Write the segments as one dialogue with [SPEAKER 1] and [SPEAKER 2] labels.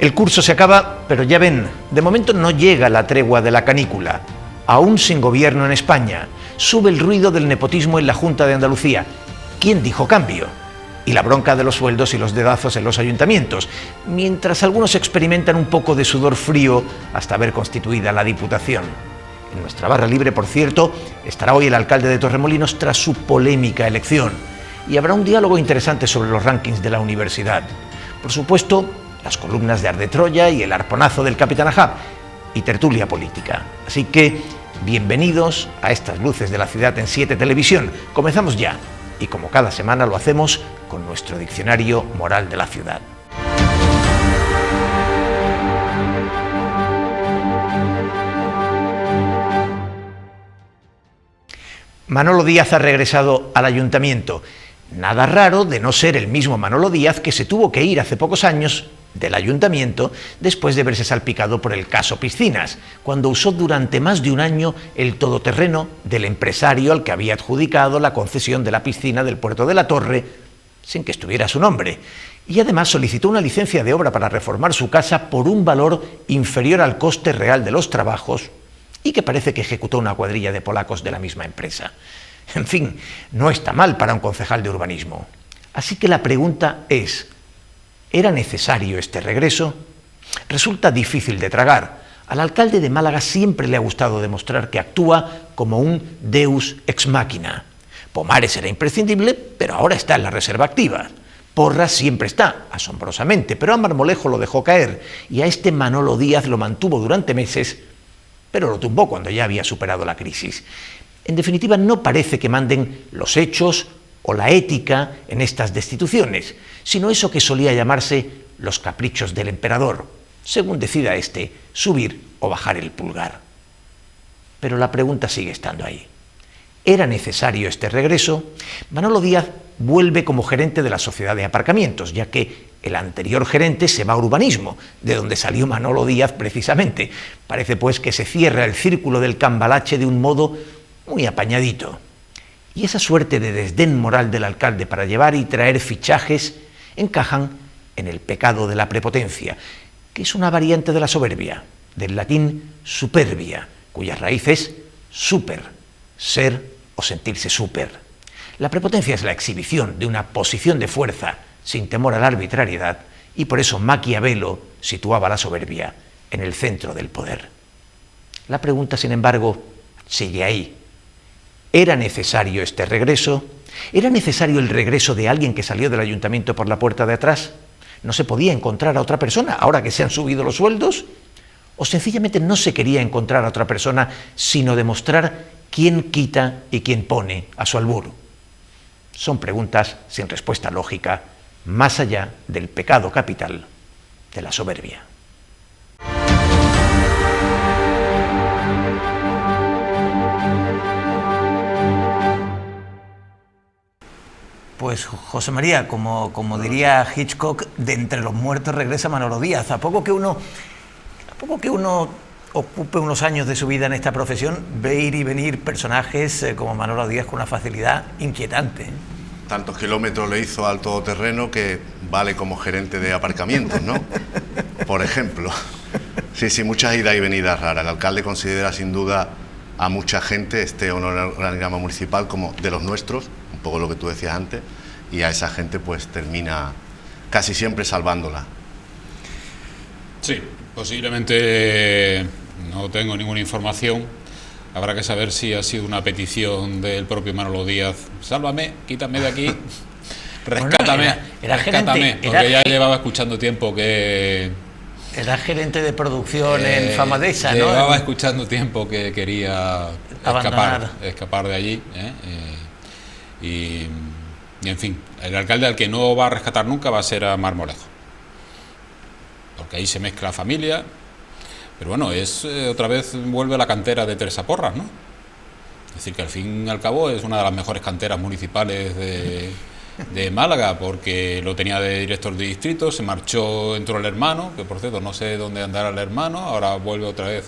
[SPEAKER 1] El curso se acaba, pero ya ven, de momento no llega la tregua de la canícula. Aún sin gobierno en España. Sube el ruido del nepotismo en la Junta de Andalucía. ¿Quién dijo cambio? Y la bronca de los sueldos y los dedazos en los ayuntamientos, mientras algunos experimentan un poco de sudor frío hasta ver constituida la Diputación. En nuestra barra libre, por cierto, estará hoy el alcalde de Torremolinos tras su polémica elección. Y habrá un diálogo interesante sobre los rankings de la universidad. Por supuesto, las columnas de Arde Troya y el arponazo del Capitán Ahab y tertulia política. Así que, bienvenidos a estas luces de la ciudad en 7 Televisión. Comenzamos ya, y como cada semana lo hacemos con nuestro diccionario moral de la ciudad. Manolo Díaz ha regresado al ayuntamiento. Nada raro de no ser el mismo Manolo Díaz que se tuvo que ir hace pocos años del ayuntamiento después de verse salpicado por el caso Piscinas, cuando usó durante más de un año el todoterreno del empresario al que había adjudicado la concesión de la piscina del Puerto de la Torre sin que estuviera a su nombre. Y además solicitó una licencia de obra para reformar su casa por un valor inferior al coste real de los trabajos y que parece que ejecutó una cuadrilla de polacos de la misma empresa. En fin, no está mal para un concejal de urbanismo. Así que la pregunta es, ¿era necesario este regreso? Resulta difícil de tragar. Al alcalde de Málaga siempre le ha gustado demostrar que actúa como un deus ex machina. Pomares era imprescindible, pero ahora está en la reserva activa. Porras siempre está, asombrosamente, pero a Marmolejo lo dejó caer y a este Manolo Díaz lo mantuvo durante meses, pero lo tumbó cuando ya había superado la crisis. En definitiva, no parece que manden los hechos o la ética en estas destituciones, sino eso que solía llamarse los caprichos del emperador, según decida éste subir o bajar el pulgar. Pero la pregunta sigue estando ahí. ¿Era necesario este regreso? Manolo Díaz vuelve como gerente de la sociedad de aparcamientos, ya que el anterior gerente se va a urbanismo, de donde salió Manolo Díaz precisamente. Parece pues que se cierra el círculo del cambalache de un modo muy apañadito. Y esa suerte de desdén moral del alcalde para llevar y traer fichajes encajan en el pecado de la prepotencia, que es una variante de la soberbia, del latín superbia, cuyas raíces super, ser o sentirse súper. La prepotencia es la exhibición de una posición de fuerza sin temor a la arbitrariedad, y por eso Maquiavelo situaba la soberbia en el centro del poder. La pregunta, sin embargo, sigue ahí. ¿Era necesario este regreso? ¿Era necesario el regreso de alguien que salió del ayuntamiento por la puerta de atrás? ¿No se podía encontrar a otra persona ahora que se han subido los sueldos? ¿O sencillamente no se quería encontrar a otra persona sino demostrar quién quita y quién pone a su albur? Son preguntas sin respuesta lógica, más allá del pecado capital de la soberbia. Pues José María, como diría Hitchcock, de entre los muertos regresa Manolo Díaz. A poco que uno ocupe unos años de su vida en esta profesión, ve ir y venir personajes como Manolo Díaz con una facilidad inquietante.
[SPEAKER 2] Tantos kilómetros le hizo al todoterreno que vale como gerente de aparcamientos, ¿no? Por ejemplo. Sí, muchas idas y venidas raras. El alcalde considera sin duda a mucha gente este organigrama municipal como de los nuestros, un poco lo que tú decías antes, y a esa gente pues termina casi siempre salvándola.
[SPEAKER 3] Sí, posiblemente no tengo ninguna información. Habrá que saber si ha sido una petición del propio Manolo Díaz. Sálvame, quítame de aquí, rescátame,
[SPEAKER 1] bueno, era
[SPEAKER 3] rescátame,
[SPEAKER 1] gerente,
[SPEAKER 3] porque ya llevaba escuchando tiempo que...
[SPEAKER 1] Era gerente de producción en Famadesa, ¿no?
[SPEAKER 3] Llevaba escuchando tiempo que quería escapar de allí, y en fin, el alcalde al que no va a rescatar nunca va a ser a Marmolejo, porque ahí se mezcla familia. Pero bueno, otra vez vuelve a la cantera de Teresa Porras, ¿no? Es decir, que al fin y al cabo es una de las mejores canteras municipales de Málaga, porque lo tenía de director de distrito, se marchó, entró el hermano, que por cierto no sé dónde andará el hermano, ahora vuelve otra vez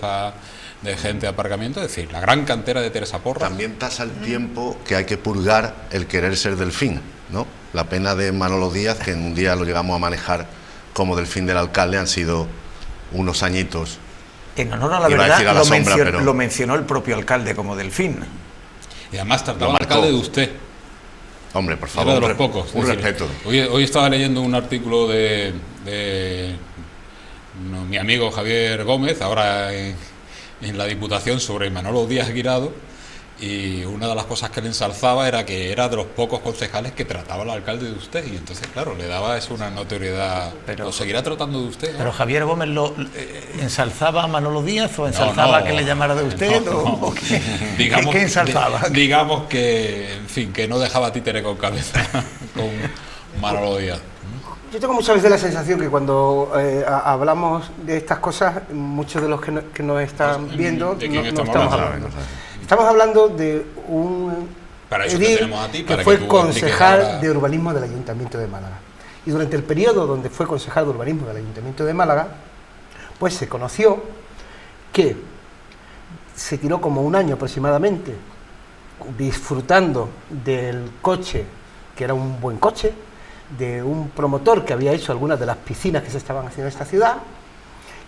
[SPEAKER 3] de gente de aparcamiento. Es decir, la gran cantera de Teresa Porras.
[SPEAKER 2] También tasa el tiempo que hay que purgar el querer ser delfín, ¿no? La pena de Manolo Díaz, que en un día lo llegamos a manejar como Delfín del alcalde han sido unos añitos.
[SPEAKER 1] En honor a la verdad, lo mencionó el propio alcalde como Delfín.
[SPEAKER 3] Y además trataba al alcalde de usted.
[SPEAKER 2] Hombre, por favor,
[SPEAKER 3] era de los pocos.
[SPEAKER 2] Un respeto.
[SPEAKER 3] Hoy estaba leyendo un artículo de mi amigo Javier Gómez, ahora en la Diputación, sobre Manolo Díaz Guirado, y una de las cosas que le ensalzaba era que era de los pocos concejales que trataba al alcalde de usted, y entonces, claro, le daba eso una notoriedad. Pero lo seguirá tratando de usted, ¿no?
[SPEAKER 1] Pero Javier Gómez lo ensalzaba a Manolo Díaz, o ensalzaba que le llamara de usted, o qué, digamos, ¿qué ensalzaba?
[SPEAKER 3] Digamos que, en fin, que no dejaba títere con cabeza con Manolo Díaz.
[SPEAKER 4] Yo tengo muchas veces la sensación que cuando hablamos de estas cosas, muchos de los que nos están viendo no estamos hablando. Estamos hablando de un edil que fue concejal de urbanismo del Ayuntamiento de Málaga. Y durante el periodo donde fue concejal de urbanismo del Ayuntamiento de Málaga, pues se conoció que se tiró como un año aproximadamente disfrutando del coche, que era un buen coche, de un promotor que había hecho algunas de las piscinas que se estaban haciendo en esta ciudad,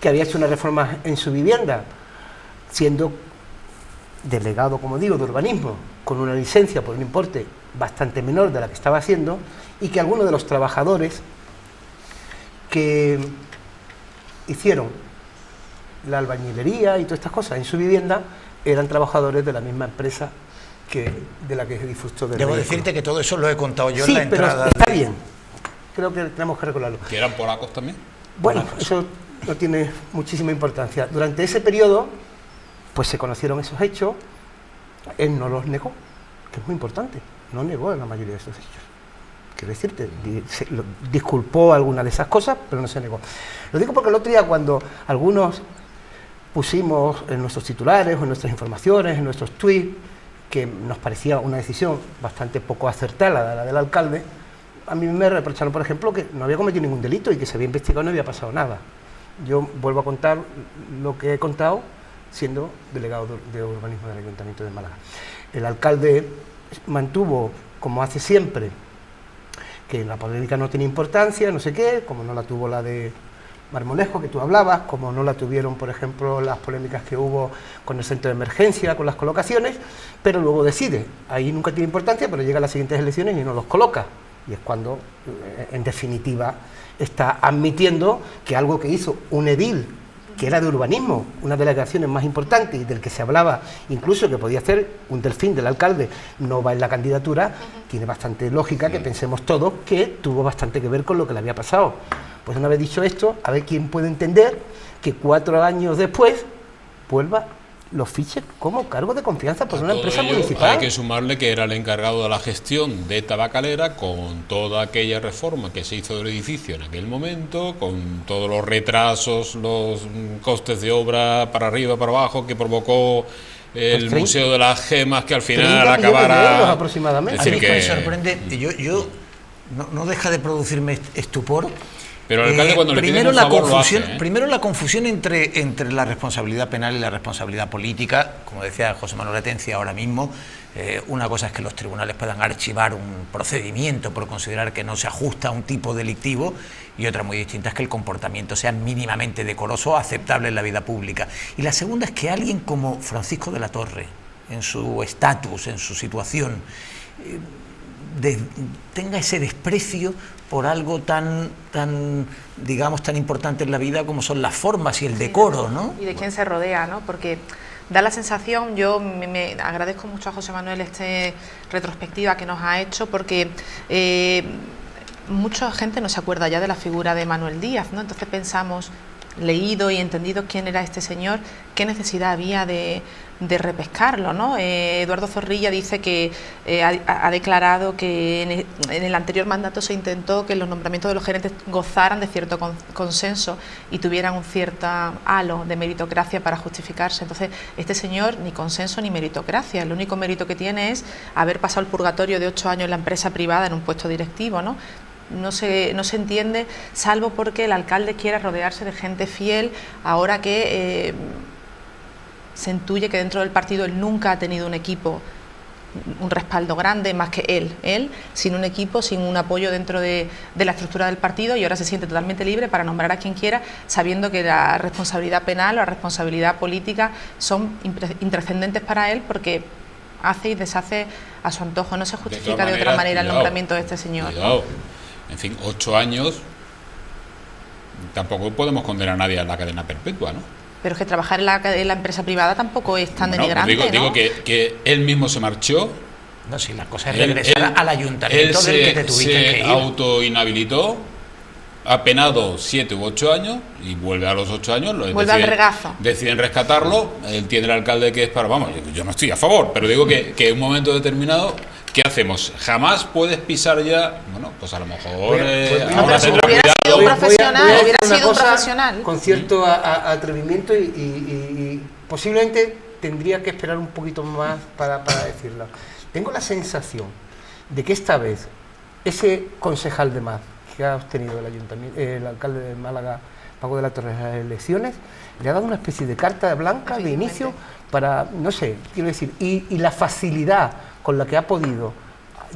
[SPEAKER 4] que había hecho una reforma en su vivienda, siendo delegado, como digo, de urbanismo, con una licencia por un importe bastante menor de la que estaba haciendo, y que algunos de los trabajadores que hicieron la albañilería y todas estas cosas en su vivienda eran trabajadores de la misma empresa de la que se disfrutó del
[SPEAKER 1] Debo
[SPEAKER 4] vehículo.
[SPEAKER 1] Decirte que todo eso lo he contado yo
[SPEAKER 4] sí,
[SPEAKER 1] en la entrada.
[SPEAKER 4] Pero está bien, creo que tenemos que recordarlo.
[SPEAKER 3] ¿Que eran polacos también?
[SPEAKER 4] Bueno, eso no tiene muchísima importancia. Durante ese periodo, pues se conocieron esos hechos, él no los negó, que es muy importante, no negó la mayoría de esos hechos. Quiero decirte, disculpó algunas de esas cosas, pero no se negó. Lo digo porque el otro día, cuando algunos pusimos en nuestros titulares, o en nuestras informaciones, en nuestros tweets, que nos parecía una decisión bastante poco acertada la del alcalde, a mí me reprocharon, por ejemplo, que no había cometido ningún delito y que se había investigado y no había pasado nada. Yo vuelvo a contar lo que he contado siendo delegado de urbanismo del Ayuntamiento de Málaga. El alcalde mantuvo, como hace siempre, que la polémica no tiene importancia, no sé qué, como no la tuvo la de Marmolejo, que tú hablabas, como no la tuvieron, por ejemplo, las polémicas que hubo con el centro de emergencia, con las colocaciones, pero luego decide. Ahí nunca tiene importancia, pero llega a las siguientes elecciones y no los coloca. Y es cuando, en definitiva, está admitiendo que algo que hizo un edil, que era de urbanismo, una de las acciones más importantes y del que se hablaba incluso que podía ser un Delfín del alcalde, no va en la candidatura, tiene bastante lógica que pensemos todos que tuvo bastante que ver con lo que le había pasado. Pues una vez dicho esto, a ver quién puede entender que 4 años después vuelva los fiches como cargo de confianza por una empresa municipal.
[SPEAKER 3] Hay que sumarle que era el encargado de la gestión de Tabacalera, con toda aquella reforma que se hizo del edificio en aquel momento, con todos los retrasos, los costes de obra para arriba, para abajo, que provocó el Museo de las Gemas, que al final acabara
[SPEAKER 4] aproximadamente.
[SPEAKER 1] Es decir, a mí me sorprende, yo no deja de producirme estupor.
[SPEAKER 3] Pero el alcalde, cuando le piden un favor, lo hace, ¿eh?
[SPEAKER 1] Primero la confusión entre la responsabilidad penal y la responsabilidad política. Como decía José Manuel Atencia ahora mismo, una cosa es que los tribunales puedan archivar un procedimiento por considerar que no se ajusta a un tipo delictivo, y otra muy distinta es que el comportamiento sea mínimamente decoroso o aceptable en la vida pública. Y la segunda es que alguien como Francisco de la Torre, en su estatus, en su situación, tenga ese desprecio por algo tan digamos, tan importante en la vida como son las formas y el decoro, ¿no?
[SPEAKER 5] Y de quién se rodea, ¿no? Porque da la sensación, yo me agradezco mucho a José Manuel retrospectiva que nos ha hecho, porque mucha gente no se acuerda ya de la figura de Manuel Díaz, ¿no? Entonces pensamos, leído y entendido quién era este señor, qué necesidad había de repescarlo, ¿no? Eduardo Zorrilla dice que ha declarado que en el anterior mandato se intentó que los nombramientos de los gerentes gozaran de cierto consenso y tuvieran un cierto halo de meritocracia para justificarse. Entonces, este señor ni consenso ni meritocracia, el único mérito que tiene es haber pasado el purgatorio de 8 años en la empresa privada en un puesto directivo, ¿no? No se entiende, salvo porque el alcalde quiera rodearse de gente fiel, ahora que se intuye que dentro del partido él nunca ha tenido un equipo un respaldo grande, más que él, sin un equipo, sin un apoyo dentro de la estructura del partido, y ahora se siente totalmente libre para nombrar a quien quiera, sabiendo que la responsabilidad penal o la responsabilidad política son intrascendentes para él, porque hace y deshace a su antojo. No se justifica de otra manera el nombramiento de este señor.
[SPEAKER 3] Cuidado. En fin, 8 años, tampoco podemos condenar a nadie a la cadena perpetua, ¿no?
[SPEAKER 5] Pero es que trabajar en la empresa privada tampoco es tan denigrante, ¿no?
[SPEAKER 3] Digo que él mismo se marchó.
[SPEAKER 1] No, si la cosa es regresar al ayuntamiento del que te tuviste que ir.
[SPEAKER 3] Él se autoinhabilitó, ha penado 7 u 8 años y vuelve a los 8 años.
[SPEAKER 5] Vuelve al regazo.
[SPEAKER 3] Deciden rescatarlo, él tiene el alcalde que es para... Vamos, yo no estoy a favor, pero digo que en un momento determinado... ¿Qué hacemos? Jamás puedes pisar ya... Bueno, pues a lo mejor...
[SPEAKER 5] Hubiera sido un profesional.
[SPEAKER 4] Con cierto atrevimiento y posiblemente tendría que esperar un poquito más para decirlo. Tengo la sensación de que esta vez ese concejal de Maz que ha obtenido el alcalde de Málaga, Paco de la Torre, en las elecciones, le ha dado una especie de carta blanca de inicio para, no sé, quiero decir, y la facilidad con la que ha podido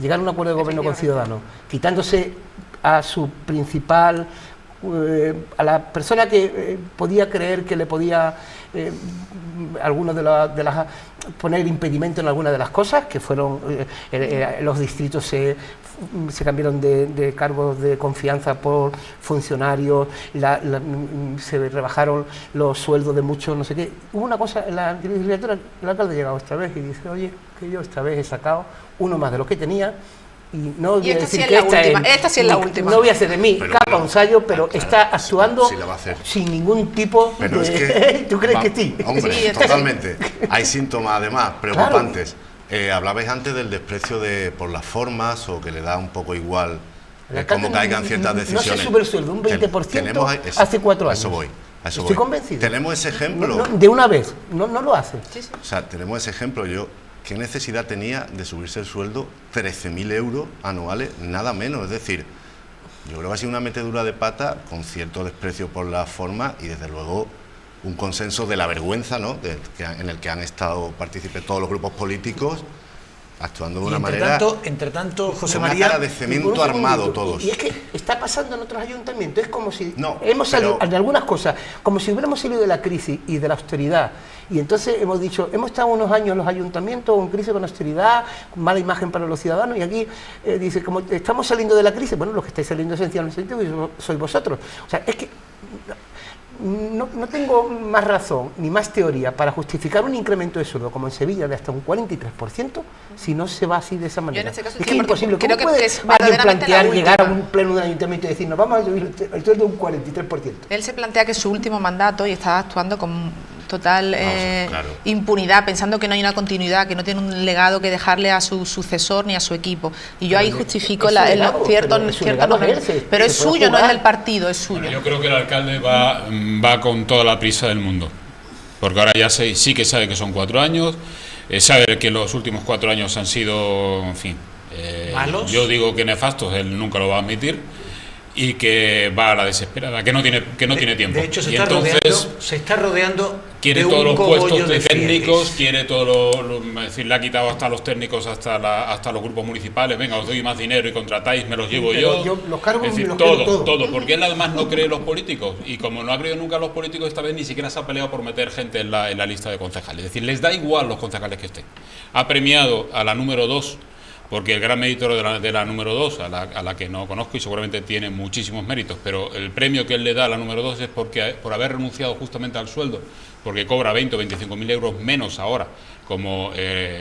[SPEAKER 4] llegar a un acuerdo de gobierno con Ciudadanos, quitándose a su principal, a la persona que podía creer que le podía algunos de las poner impedimento en algunas de las cosas, que fueron los distritos se cambiaron de cargos de confianza por funcionarios, se rebajaron los sueldos de muchos, no sé qué. Hubo una cosa, en la anterior legislatura, el alcalde ha llegado esta vez y dice, oye, que yo esta vez he sacado uno más de lo que tenía, y no voy a decir que
[SPEAKER 5] esta sí es la última.
[SPEAKER 4] No voy a hacer de mí capa un sallo, pero está actuando sin ningún tipo
[SPEAKER 2] pero
[SPEAKER 4] de...
[SPEAKER 2] Es que,
[SPEAKER 4] ¿Tú crees que sí?
[SPEAKER 2] Hombre,
[SPEAKER 5] sí,
[SPEAKER 2] totalmente. Hay síntomas, además, preocupantes. Claro. Hablabais antes del desprecio por las formas, o que le da un poco igual cómo caigan ciertas decisiones.
[SPEAKER 4] No se sube el sueldo un 20% hace 4 años.
[SPEAKER 2] A eso voy.
[SPEAKER 4] Estoy convencido.
[SPEAKER 2] Tenemos ese ejemplo.
[SPEAKER 4] De una vez, no lo hace.
[SPEAKER 5] Sí, sí.
[SPEAKER 2] O sea, tenemos ese ejemplo. ¿Qué necesidad tenía de subirse el sueldo 13.000 euros anuales? Nada menos. Es decir, yo creo que ha sido una metedura de pata con cierto desprecio por la forma y, desde luego, un consenso de la vergüenza, ¿no?, en el que han estado partícipes todos los grupos políticos, actuando de una manera...
[SPEAKER 1] Entre tanto, José
[SPEAKER 2] María...
[SPEAKER 1] María...
[SPEAKER 2] Una cara de cemento armado todos.
[SPEAKER 4] Y es que está pasando en otros ayuntamientos, es como si
[SPEAKER 2] hemos
[SPEAKER 4] salido de algunas cosas, como si hubiéramos salido de la crisis y de la austeridad, y entonces hemos dicho, hemos estado unos años en los ayuntamientos en crisis, con austeridad, con mala imagen para los ciudadanos, y aquí dice, como estamos saliendo de la crisis, bueno, los que estáis saliendo esencialmente sois vosotros. O sea, es que... No tengo más razón ni más teoría para justificar un incremento de sueldo como en Sevilla de hasta un 43% si no se va así de esa manera.
[SPEAKER 5] Caso,
[SPEAKER 4] es que es imposible. ¿Cómo puede alguien plantear llegar a un pleno de un ayuntamiento y decir, nos vamos a subir el sueldo un 43%?
[SPEAKER 5] Él se plantea que es su último mandato y está actuando con total impunidad, pensando que no hay una continuidad, que no tiene un legado que dejarle a su sucesor ni a su equipo. Y yo ahí justifico pero es suyo, no es del partido, es suyo.
[SPEAKER 3] Bueno, yo creo que el alcalde va con toda la prisa del mundo, porque ahora ya sí que sabe que son 4 años, sabe que los últimos 4 años han sido, en fin,
[SPEAKER 1] ¿malos?
[SPEAKER 3] Yo digo que nefastos, él nunca lo va a admitir, y que va a la desesperada, que no tiene tiempo.
[SPEAKER 1] De hecho, se está rodeando
[SPEAKER 3] quiere
[SPEAKER 1] de
[SPEAKER 3] todos los puestos de técnicos, quiere todo es decir, le ha quitado hasta los técnicos, hasta los grupos municipales. Venga, os doy más dinero y contratáis, me los llevo yo.
[SPEAKER 4] Los cargos,
[SPEAKER 3] es decir, todo, porque él además no cree en los políticos, y como no ha creído nunca en los políticos, esta vez ni siquiera se ha peleado por meter gente en la lista de concejales. Es decir, les da igual los concejales que estén. Ha premiado a la número 2, porque el gran mérito de la número 2, a la que no conozco y seguramente tiene muchísimos méritos, pero el premio que él le da a la número 2 es por haber renunciado justamente al sueldo, porque cobra 20 o 25.000 euros menos ahora como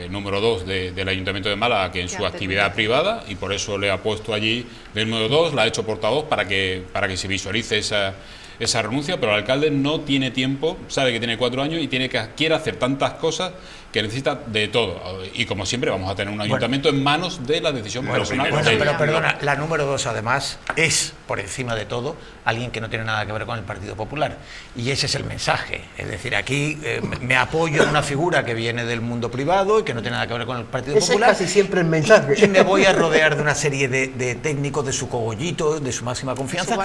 [SPEAKER 3] número 2 del Ayuntamiento de Málaga que en su actividad privada, y por eso le ha puesto allí el número 2, la ha hecho portavoz para que se visualice esa renuncia, pero el alcalde no tiene tiempo, sabe que tiene 4 años y quiere hacer tantas cosas que necesita de todo. Y como siempre vamos a tener un ayuntamiento en manos de la decisión personal.
[SPEAKER 1] Pero perdona, la número 2 además es, por encima de todo, alguien que no tiene nada que ver con el Partido Popular. Y ese es el mensaje. Es decir, aquí me apoyo en una figura que viene del mundo privado y que no tiene nada que ver con el Partido Popular.
[SPEAKER 4] Es casi siempre el mensaje.
[SPEAKER 1] Y me voy a rodear de una serie de técnicos de su cogollito, de su máxima confianza,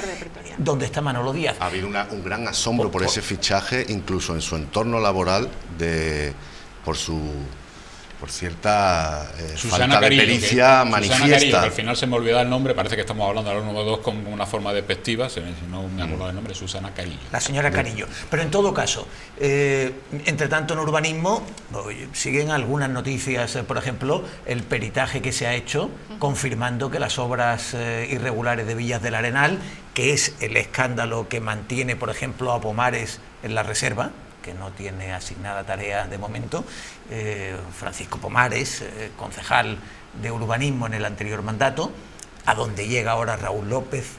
[SPEAKER 1] donde está Manolo Díaz.
[SPEAKER 2] Ha habido un gran asombro por ese fichaje, incluso en su entorno laboral, por su por cierta
[SPEAKER 3] Susana
[SPEAKER 2] falta
[SPEAKER 3] Carillo,
[SPEAKER 2] de pericia manifiesta.
[SPEAKER 3] Susana Carillo, que al final se me olvida el nombre, parece que estamos hablando de los nuevos dos con una forma despectiva, si no me acuerdo del nombre, Susana Carillo.
[SPEAKER 1] La señora Carillo. Pero en todo caso, entre tanto en urbanismo, siguen algunas noticias, por ejemplo, el peritaje que se ha hecho confirmando que las obras irregulares de Villas del Arenal, que es el escándalo que mantiene, por ejemplo, a Pomares en la reserva, que no tiene asignada tarea de momento, Francisco Pomares, concejal de urbanismo en el anterior mandato, a donde llega ahora Raúl López.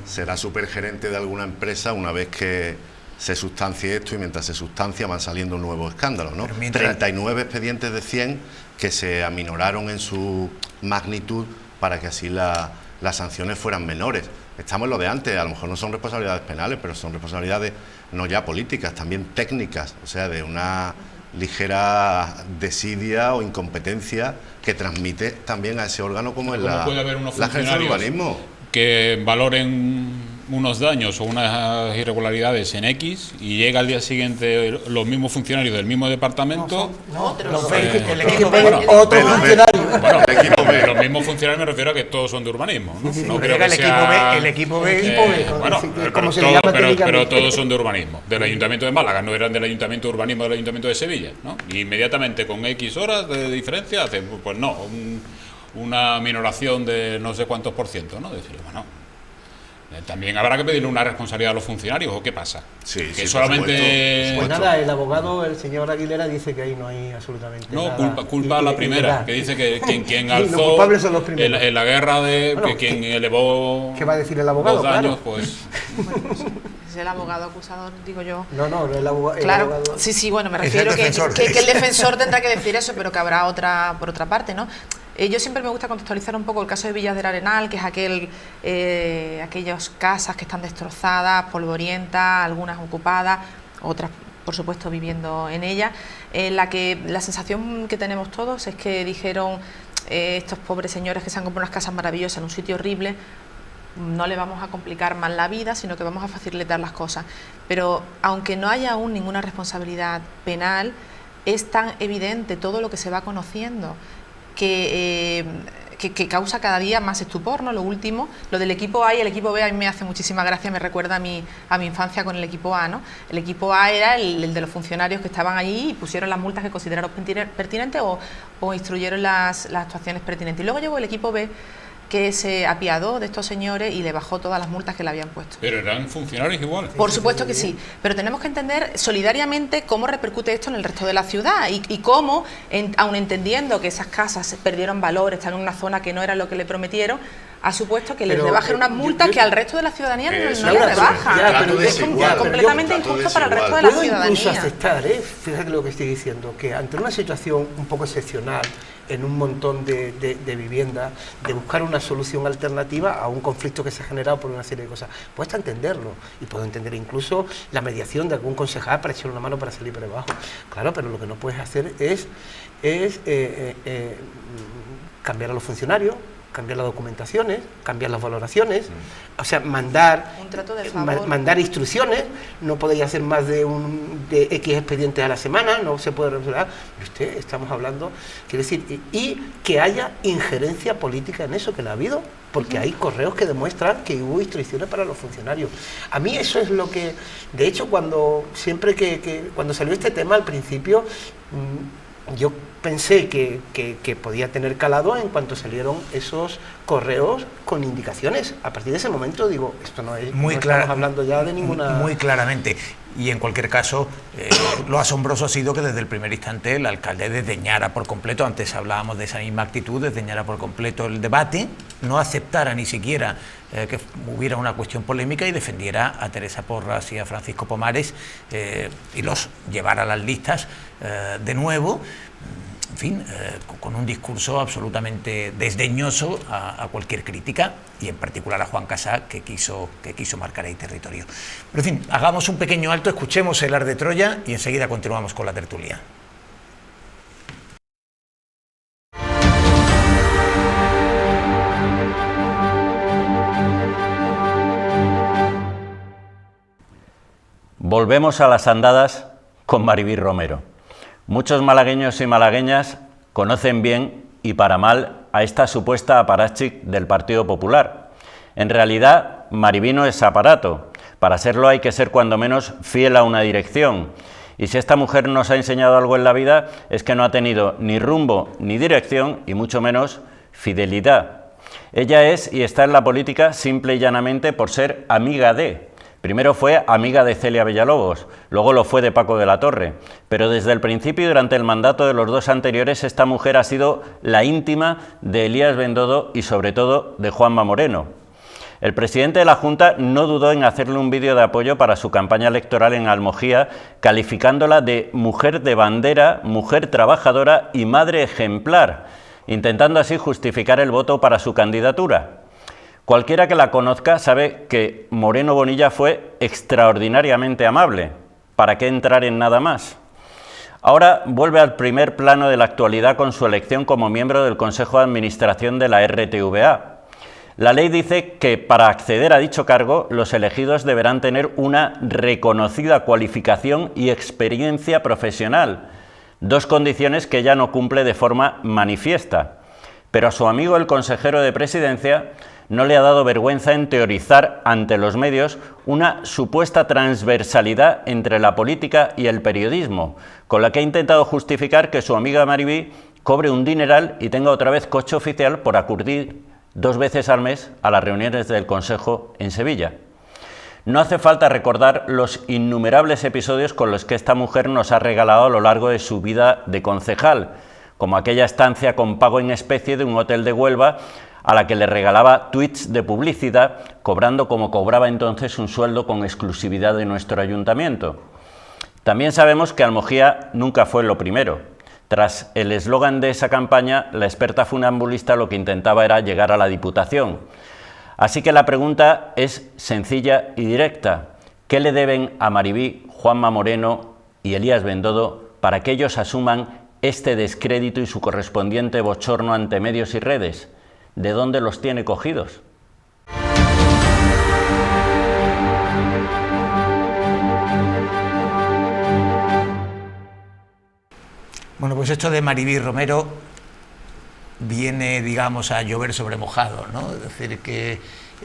[SPEAKER 2] Será supergerente de alguna empresa una vez que se sustancie esto, y mientras se sustancia van saliendo nuevos escándalos, ¿no? 39 expedientes de 100 que se aminoraron en su magnitud para que así las sanciones fueran menores. Estamos en lo de antes, a lo mejor no son responsabilidades penales, pero son responsabilidades no ya políticas, también técnicas, o sea, de una ligera desidia o incompetencia que transmite también a ese órgano como es la Agencia de Urbanismo.
[SPEAKER 3] Que valoren unos daños o unas irregularidades en X y llega al día siguiente los mismos funcionarios del mismo departamento.
[SPEAKER 1] El equipo B,
[SPEAKER 4] otro funcionario.
[SPEAKER 3] Bueno, los mismos funcionarios me refiero a que todos son de urbanismo, ¿no? No creo que
[SPEAKER 1] el equipo B,
[SPEAKER 3] bueno, pero todos son de urbanismo, del Ayuntamiento de Málaga, no eran del Ayuntamiento de Urbanismo del Ayuntamiento de Sevilla, ¿no? Y inmediatamente con X horas de diferencia hacen, pues no, una minoración de no sé cuántos %, ¿no? Decir, bueno, también habrá que pedirle una responsabilidad a los funcionarios, ¿o qué pasa?
[SPEAKER 2] Sí,
[SPEAKER 3] que
[SPEAKER 2] sí,
[SPEAKER 3] solamente...
[SPEAKER 4] Pues nada, el abogado, el señor Aguilera, dice que ahí no hay absolutamente nada.
[SPEAKER 3] Culpa a la primera, que dice que quien alzó
[SPEAKER 4] los culpables son los primeros.
[SPEAKER 3] En la guerra de...
[SPEAKER 4] Bueno,
[SPEAKER 3] que quien elevó...
[SPEAKER 4] ¿Qué va a decir el abogado?
[SPEAKER 3] Los daños,
[SPEAKER 4] claro.
[SPEAKER 3] Pues...
[SPEAKER 5] Es el abogado acusador, digo yo.
[SPEAKER 4] No, el abogado.
[SPEAKER 5] Claro, sí, bueno, me refiero que el defensor tendrá que decir eso, pero que habrá otra, por otra parte, ¿no? Yo siempre me gusta contextualizar un poco el caso de Villas del Arenal, que es aquellas casas que están destrozadas, polvorientas, algunas ocupadas, otras, por supuesto, viviendo en ellas, en la que la sensación que tenemos todos es que dijeron estos pobres señores que se han comprado unas casas maravillosas en un sitio horrible, no le vamos a complicar más la vida, sino que vamos a facilitar las cosas. Pero aunque no haya aún ninguna responsabilidad penal, es tan evidente todo lo que se va conociendo que causa cada día más estupor, ¿no? Lo último, lo del equipo A y el equipo B, a mí me hace muchísima gracia, me recuerda a mi infancia con el equipo A, ¿no? El equipo A era el de los funcionarios que estaban allí y pusieron las multas que consideraron pertinentes o instruyeron las actuaciones pertinentes. Y luego llegó el equipo B, que se apiadó de estos señores y le bajó todas las multas que le habían puesto.
[SPEAKER 3] Pero eran funcionarios igual.
[SPEAKER 5] Por supuesto que sí, pero tenemos que entender solidariamente cómo repercute esto en el resto de la ciudad y cómo, aun entendiendo que esas casas perdieron valor, están en una zona que no era lo que le prometieron, ha supuesto que les rebajen unas multas que al resto de la ciudadanía no les rebajan. Es completamente injusto para el resto de la ciudadanía.
[SPEAKER 4] Puedo incluso aceptar, fíjate lo que estoy diciendo, que ante una situación un poco excepcional, en un montón de viviendas, de buscar una solución alternativa a un conflicto que se ha generado por una serie de cosas. Puedo hasta entenderlo, y puedo entender incluso la mediación de algún concejal para echar una mano para salir por debajo. Claro, pero lo que no puedes hacer es cambiar a los funcionarios, cambiar las documentaciones, cambiar las valoraciones, o sea, mandar
[SPEAKER 5] un trato de favor.
[SPEAKER 4] Mandar instrucciones, no podéis hacer más de X expedientes a la semana, no se puede resolver. Usted, estamos hablando, quiere decir, y que haya injerencia política en eso, que la ha habido, porque hay correos que demuestran que hubo instrucciones para los funcionarios. A mí eso es lo que, de hecho, cuando salió este tema al principio, yo pensé que podía tener calado en cuanto salieron esos correos con indicaciones. A partir de ese momento digo, esto no es,
[SPEAKER 1] muy
[SPEAKER 4] no
[SPEAKER 1] clara,
[SPEAKER 4] estamos hablando ya de ninguna...
[SPEAKER 1] Muy claramente. Y en cualquier caso, lo asombroso ha sido que desde el primer instante el alcalde desdeñara por completo, antes hablábamos de esa misma actitud, desdeñara por completo el debate, no aceptara ni siquiera que hubiera una cuestión polémica y defendiera a Teresa Porras y a Francisco Pomares y los llevara a las listas de nuevo. En fin, con un discurso absolutamente desdeñoso a cualquier crítica y en particular a Juan Casá, que quiso marcar ahí territorio. Pero en fin, hagamos un pequeño alto, escuchemos el Ar de Troya y enseguida continuamos con la tertulia.
[SPEAKER 6] Volvemos a las andadas con Maribí Romero. Muchos malagueños y malagueñas conocen bien y para mal a esta supuesta aparachic del Partido Popular. En realidad, Mariví no es aparato. Para serlo hay que ser cuando menos fiel a una dirección. Y si esta mujer nos ha enseñado algo en la vida, es que no ha tenido ni rumbo ni dirección, y mucho menos fidelidad. Ella es y está en la política simple y llanamente por ser amiga de. Primero fue amiga de Celia Villalobos, luego lo fue de Paco de la Torre, pero desde el principio y durante el mandato de los dos anteriores esta mujer ha sido la íntima de Elías Bendodo y sobre todo de Juanma Moreno. El presidente de la Junta no dudó en hacerle un vídeo de apoyo para su campaña electoral en Almojía, calificándola de mujer de bandera, mujer trabajadora y madre ejemplar, intentando así justificar el voto para su candidatura. Cualquiera que la conozca sabe que Moreno Bonilla fue extraordinariamente amable. ¿Para qué entrar en nada más? Ahora vuelve al primer plano de la actualidad con su elección como miembro del Consejo de Administración de la RTVA. La ley dice que para acceder a dicho cargo, los elegidos deberán tener una reconocida cualificación y experiencia profesional, dos condiciones que ella no cumple de forma manifiesta. Pero a su amigo el consejero de Presidencia no le ha dado vergüenza en teorizar ante los medios una supuesta transversalidad entre la política y el periodismo, con la que ha intentado justificar que su amiga Mariví cobre un dineral y tenga otra vez coche oficial por acudir 2 veces al mes a las reuniones del Consejo en Sevilla. No hace falta recordar los innumerables episodios con los que esta mujer nos ha regalado a lo largo de su vida de concejal, como aquella estancia con pago en especie de un hotel de Huelva a la que le regalaba tweets de publicidad, cobrando como cobraba entonces un sueldo con exclusividad de nuestro ayuntamiento. También sabemos que Almojía nunca fue lo primero. Tras el eslogan de esa campaña, la experta funambulista lo que intentaba era llegar a la Diputación. Así que la pregunta es sencilla y directa. ¿Qué le deben a Mariví, Juanma Moreno y Elías Bendodo para que ellos asuman este descrédito y su correspondiente bochorno ante medios y redes? ¿De dónde los tiene cogidos?
[SPEAKER 1] Bueno, pues esto de Mariví Romero viene, digamos, a llover sobre mojado, ¿no? Es decir, que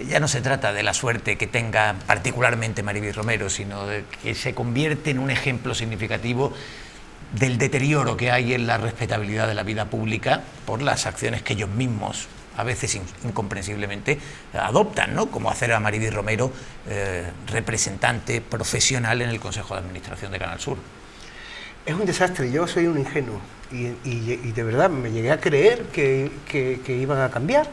[SPEAKER 1] ya no se trata de la suerte que tenga particularmente Mariví Romero, sino de que se convierte en un ejemplo significativo del deterioro que hay en la respetabilidad de la vida pública por las acciones que ellos mismos, a veces incomprensiblemente, adoptan, ¿no? Como hacer a Mariví Romero representante profesional en el Consejo de Administración de Canal Sur.
[SPEAKER 4] Es un desastre, yo soy un ingenuo y de verdad me llegué a creer que iban a cambiar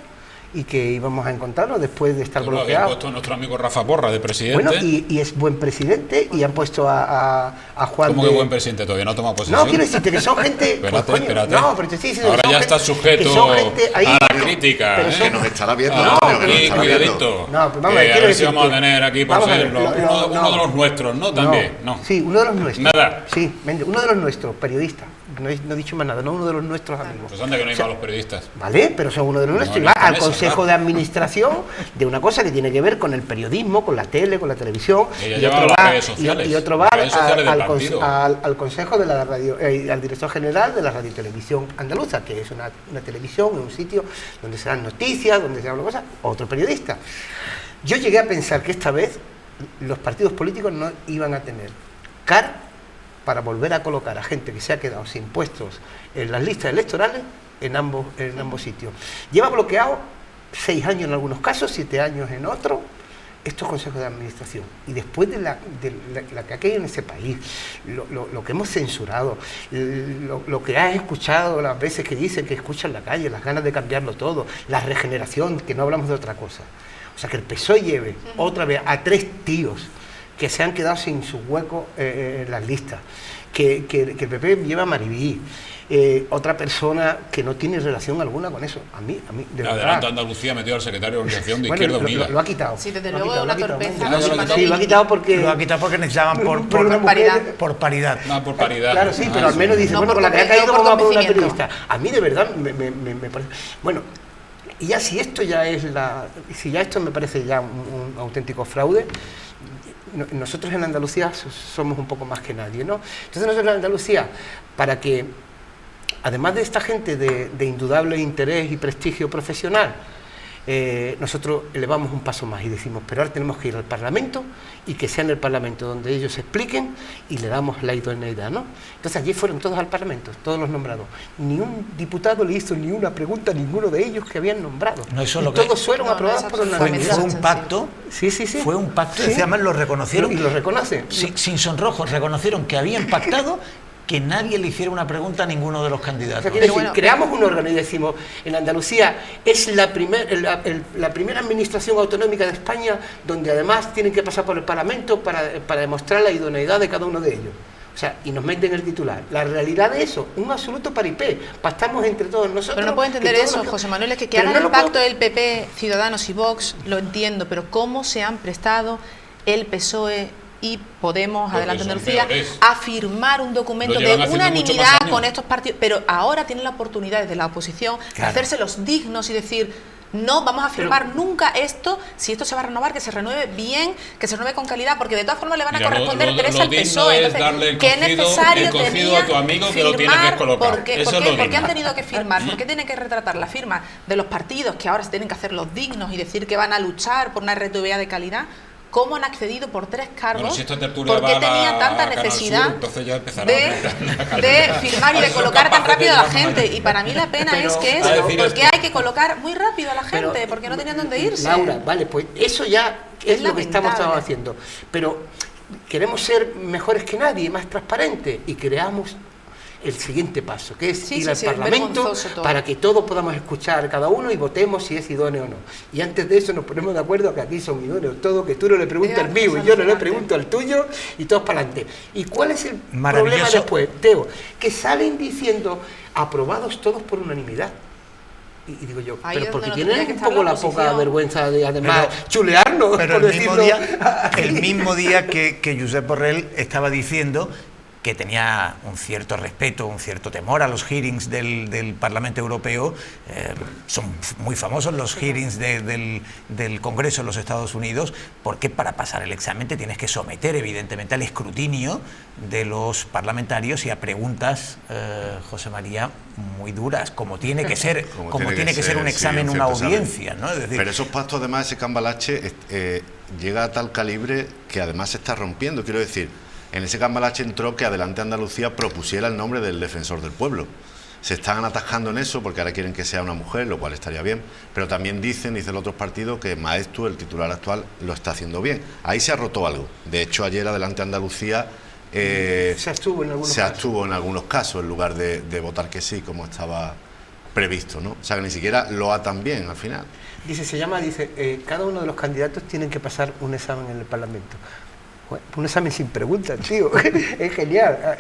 [SPEAKER 4] y que íbamos a encontrarlo después de estar bloqueado.
[SPEAKER 3] Lo había puesto nuestro amigo Rafa Porra de presidente.
[SPEAKER 4] Bueno, y es buen presidente y han puesto a Juan.
[SPEAKER 3] ¿Cómo que buen presidente? Todavía no ha tomado posesión.
[SPEAKER 4] No, quiero decirte que son gente.
[SPEAKER 3] Espérate.
[SPEAKER 4] No, pero te estoy diciendo.
[SPEAKER 3] Ahora ya está sujeto a la crítica.
[SPEAKER 2] Que nos estará viendo.
[SPEAKER 3] Aquí, cuidadito.
[SPEAKER 4] No, pues vamos,
[SPEAKER 3] a ver si vamos a tener aquí por ser uno de los nuestros, ¿no? También. No.
[SPEAKER 4] Sí, uno de los nuestros.
[SPEAKER 3] Nada.
[SPEAKER 4] Sí, uno de los nuestros, periodista. No he dicho más nada, no uno de los nuestros amigos.
[SPEAKER 3] Pues anda que no hay malos periodistas.
[SPEAKER 4] Vale, pero son uno de los nuestros. Y va al Consejo de Administración de una cosa que tiene que ver con el periodismo, con la tele, con la televisión.
[SPEAKER 3] Y otro va
[SPEAKER 4] al Consejo de la Radio, al Director General de la Radio Televisión Andaluza, que es una televisión, un sitio donde se dan noticias, donde se hablan cosas. Otro periodista. Yo llegué a pensar que esta vez los partidos políticos no iban a tener cara para volver a colocar a gente que se ha quedado sin puestos en las listas electorales en ambos sitios. Lleva bloqueado 6 años en algunos casos, 7 años en otros, estos consejos de administración. Y después de la que ha caído en ese país, lo que hemos censurado, lo que has escuchado las veces que dicen que escuchan la calle, las ganas de cambiarlo todo, la regeneración, que no hablamos de otra cosa. O sea, que el PSOE lleve otra vez a 3 tíos que se han quedado sin su hueco en las listas, que el PP lleva a Mariví, otra persona que no tiene relación alguna con eso. A mí de verdad.
[SPEAKER 3] Adelante Andalucía metió al secretario de Organización de Izquierda Unida.
[SPEAKER 4] Lo ha quitado.
[SPEAKER 5] Sí, desde luego una torpeza.
[SPEAKER 4] Sí, lo ha quitado porque
[SPEAKER 1] necesitaban por
[SPEAKER 5] paridad.
[SPEAKER 1] Por paridad.
[SPEAKER 3] No, por paridad.
[SPEAKER 4] Claro, sí, pero al menos dice, bueno, con la que ha caído vamos a poner una periodista. A mí de verdad me parece. Bueno, y ya si esto me parece ya un auténtico fraude. Nosotros en Andalucía somos un poco más que nadie, ¿no? Entonces nosotros en Andalucía, para que además de esta gente de indudable interés y prestigio profesional, nosotros elevamos un paso más y decimos, pero ahora tenemos que ir al Parlamento y que sea en el Parlamento donde ellos expliquen y le damos la idoneidad, ¿no? Entonces allí fueron todos al Parlamento, todos los nombrados. Ni un diputado le hizo ni una pregunta a ninguno de ellos que habían nombrado.
[SPEAKER 1] No, eso
[SPEAKER 4] y todos fueron aprobados por unanimidad.
[SPEAKER 1] Fue un pacto.
[SPEAKER 4] Sí.
[SPEAKER 1] Fue un pacto,
[SPEAKER 4] Sí.
[SPEAKER 1] además lo reconocieron.
[SPEAKER 4] Y lo reconocen.
[SPEAKER 1] Sin sonrojos, reconocieron que habían pactado que nadie le hiciera una pregunta a ninguno de los
[SPEAKER 4] O
[SPEAKER 1] candidatos.
[SPEAKER 4] sea, quiere decir, creamos un órgano y decimos, en Andalucía es la primera administración autonómica de España donde además tienen que pasar por el Parlamento para demostrar la idoneidad de cada uno de ellos. O sea, y nos meten el titular. La realidad de eso, un absoluto paripé. Pactamos entre todos nosotros.
[SPEAKER 5] Pero no puedo entender eso, José Manuel, es que hagan el pacto del PP, Ciudadanos y Vox, lo entiendo, pero ¿cómo se han prestado el PSOE y Podemos, Adelante Andalucía, a firmar un documento de unanimidad con estos partidos? Pero ahora tienen la oportunidad desde la oposición de hacerse los dignos y decir, no vamos a firmar nunca esto, si esto se va a renovar, que se renueve bien, que se renueve con calidad, porque de todas formas le van a corresponder tres al PSOE. Entonces, ¿qué necesario tenía
[SPEAKER 3] a tu amigo que lo tiene que colocar?
[SPEAKER 5] ¿Por qué han tenido que firmar? ¿Por qué tienen que retratar la firma de los partidos que ahora se tienen que hacer los dignos y decir que van a luchar por una RTV de calidad? ¿Cómo han accedido por 3 cargos?
[SPEAKER 3] Bueno, si esta tertulia
[SPEAKER 5] ¿Por qué
[SPEAKER 3] va
[SPEAKER 5] tenía tanta
[SPEAKER 3] a Canal
[SPEAKER 5] necesidad
[SPEAKER 3] Sur, ya
[SPEAKER 5] de firmar y de colocar tan rápido a la gente? Y para mí la pena es que eso, porque hay que colocar muy rápido a la gente, porque no tenían dónde irse.
[SPEAKER 4] Laura, vale, pues eso ya es lo que estamos haciendo. Pero queremos ser mejores que nadie, más transparentes, y creamos el siguiente paso, que es ir al Parlamento para que todos podamos escuchar cada uno y votemos si es idóneo o no. Y antes de eso nos ponemos de acuerdo que aquí son idóneos todos, que tú no le preguntas al mío y yo no le pregunto al tuyo y todos para adelante. ¿Y cuál es el problema después, Teo? Que salen diciendo aprobados todos por unanimidad. Y digo yo, pero porque tienen un poco la poca vergüenza de además chulearnos.
[SPEAKER 1] Pero el mismo día que Josep Borrell estaba diciendo que tenía un cierto respeto, un cierto temor a los hearings del Parlamento Europeo. Son muy famosos los hearings del Congreso en los Estados Unidos, porque para pasar el examen te tienes que someter evidentemente al escrutinio de los parlamentarios y a preguntas, José María, muy duras, como tiene que ser, como tiene que ser un examen, una audiencia, ¿no? Es decir,
[SPEAKER 2] pero esos pactos, además, ese cambalache llega a tal calibre que además se está rompiendo. Quiero decir, en ese cambalache entró que Adelante Andalucía propusiera el nombre del defensor del pueblo. Se están atascando en eso porque ahora quieren que sea una mujer, lo cual estaría bien, pero también dicen los otros partidos, que Maeztu, el titular actual, lo está haciendo bien. Ahí se ha roto algo. De hecho, ayer Adelante Andalucía
[SPEAKER 4] se abstuvo
[SPEAKER 2] en algunos casos en lugar de votar que sí, como estaba previsto, ¿no? O sea, que ni siquiera lo atan bien al final.
[SPEAKER 4] Dice, cada uno de los candidatos tienen que pasar un examen en el Parlamento. Bueno, un examen sin preguntas, tío. Es genial.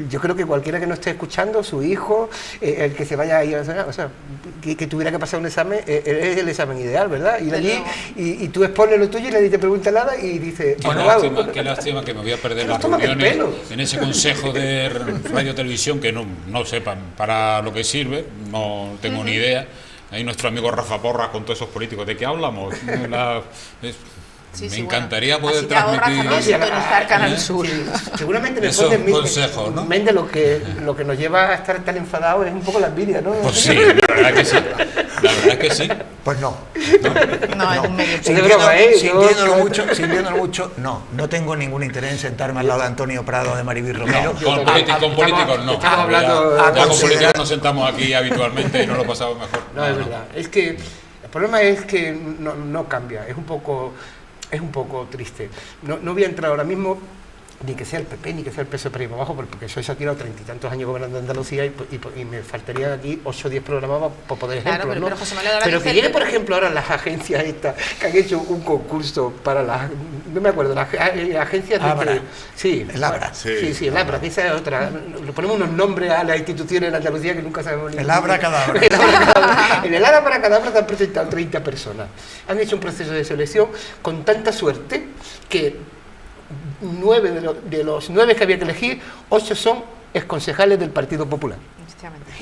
[SPEAKER 4] Yo creo que cualquiera que no esté escuchando, su hijo, el que se vaya a ir, o sea, que tuviera que pasar un examen, es el examen ideal, ¿verdad? Ir allí y tú expones lo tuyo y nadie te pregunta nada y dices,
[SPEAKER 3] qué lástima que me voy a perder las reuniones en ese consejo de radio televisión que no sepan para lo que sirve, no tengo ni idea. Ahí nuestro amigo Rafa Porras con todos esos políticos, ¿de qué hablamos? Me encantaría poder transmitir
[SPEAKER 5] Canal Sur.
[SPEAKER 4] Seguramente en el
[SPEAKER 3] esos consejos, ¿no?
[SPEAKER 4] Méndez, lo que nos lleva a estar tan enfadados es un poco la envidia, ¿no?
[SPEAKER 3] Pues sí, la verdad que sí. La verdad es que sí.
[SPEAKER 1] Pues no.
[SPEAKER 5] No, es un medio.
[SPEAKER 1] Sintiéndolo mucho, no tengo ningún interés en sentarme al lado de Antonio Prado o de Maribel Romero.
[SPEAKER 3] Con políticos no. Con políticos nos sentamos aquí habitualmente y no lo pasamos mejor.
[SPEAKER 4] No, es verdad. Es que el problema es que no cambia. Es un poco triste. No voy a entrar ahora mismo ni que sea el PP ni que sea el PSOE para ir para abajo, porque eso se ha tirado 30 y tantos años gobernando Andalucía y me faltarían aquí 8 o 10 programas para poder ejemplos,
[SPEAKER 5] claro,
[SPEAKER 4] ¿no?
[SPEAKER 5] pero José Manuel,
[SPEAKER 4] pero que viene, por ejemplo, ahora las agencias estas que han hecho un concurso para las, no me acuerdo, las agencias de
[SPEAKER 1] Abra.
[SPEAKER 4] Sí,
[SPEAKER 1] el Abra.
[SPEAKER 4] Sí, el Abra, que esa es otra. Le ponemos unos nombres a las instituciones en Andalucía que nunca sabemos ni.
[SPEAKER 1] El Abra Cadabra.
[SPEAKER 4] En el Abra Cadabra se han presentado 30 personas. Han hecho un proceso de selección con tanta suerte que 9 de los 9 que había que elegir, 8 son exconcejales del Partido Popular.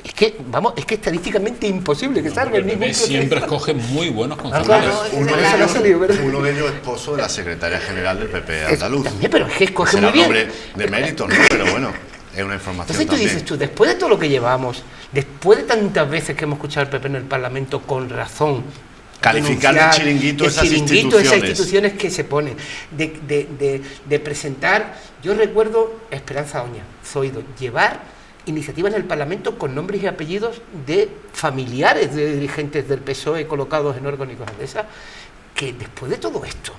[SPEAKER 4] Es que estadísticamente imposible que salga el ningún proceso.
[SPEAKER 3] Siempre escogen muy buenos concejales.
[SPEAKER 2] Uno de ellos es esposo de la secretaria general del PP andaluz.
[SPEAKER 4] También, pero es que escoge muy bien.
[SPEAKER 2] Será un hombre de mérito, ¿no? Pero bueno. es una información.
[SPEAKER 4] Entonces tú
[SPEAKER 2] también
[SPEAKER 4] dices tú, después de todo lo que llevamos, después de tantas veces que hemos escuchado al PP en el Parlamento con razón,
[SPEAKER 2] calificar de chiringuito esas instituciones
[SPEAKER 4] que se ponen, de presentar, yo recuerdo Esperanza Oña, Zoido, llevar iniciativas en el Parlamento con nombres y apellidos de familiares de dirigentes del PSOE colocados en órganos y cosas de esas, que después de todo esto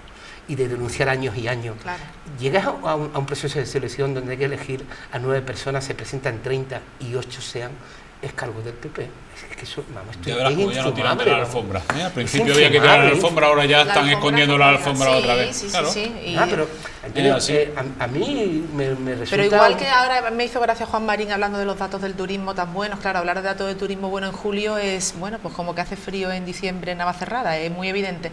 [SPEAKER 4] y de denunciar años y años, claro, llegas a un proceso de selección donde hay que elegir a 9 personas, se presentan 30 y 8 sean excargos del PP. Es que eso, vamos, esto es infumable.
[SPEAKER 3] Ya no tiran de la alfombra. Al principio había que tirar la alfombra, ahora ya están escondiendo la alfombra otra vez.
[SPEAKER 5] Sí,
[SPEAKER 3] claro.
[SPEAKER 5] sí.
[SPEAKER 4] Pero a mí me resulta...
[SPEAKER 5] Pero igual que ahora me hizo gracia Juan Marín hablando de los datos del turismo tan buenos. Claro, hablar de datos del turismo bueno en julio es, bueno, pues como que hace frío en diciembre en Navacerrada, es muy evidente.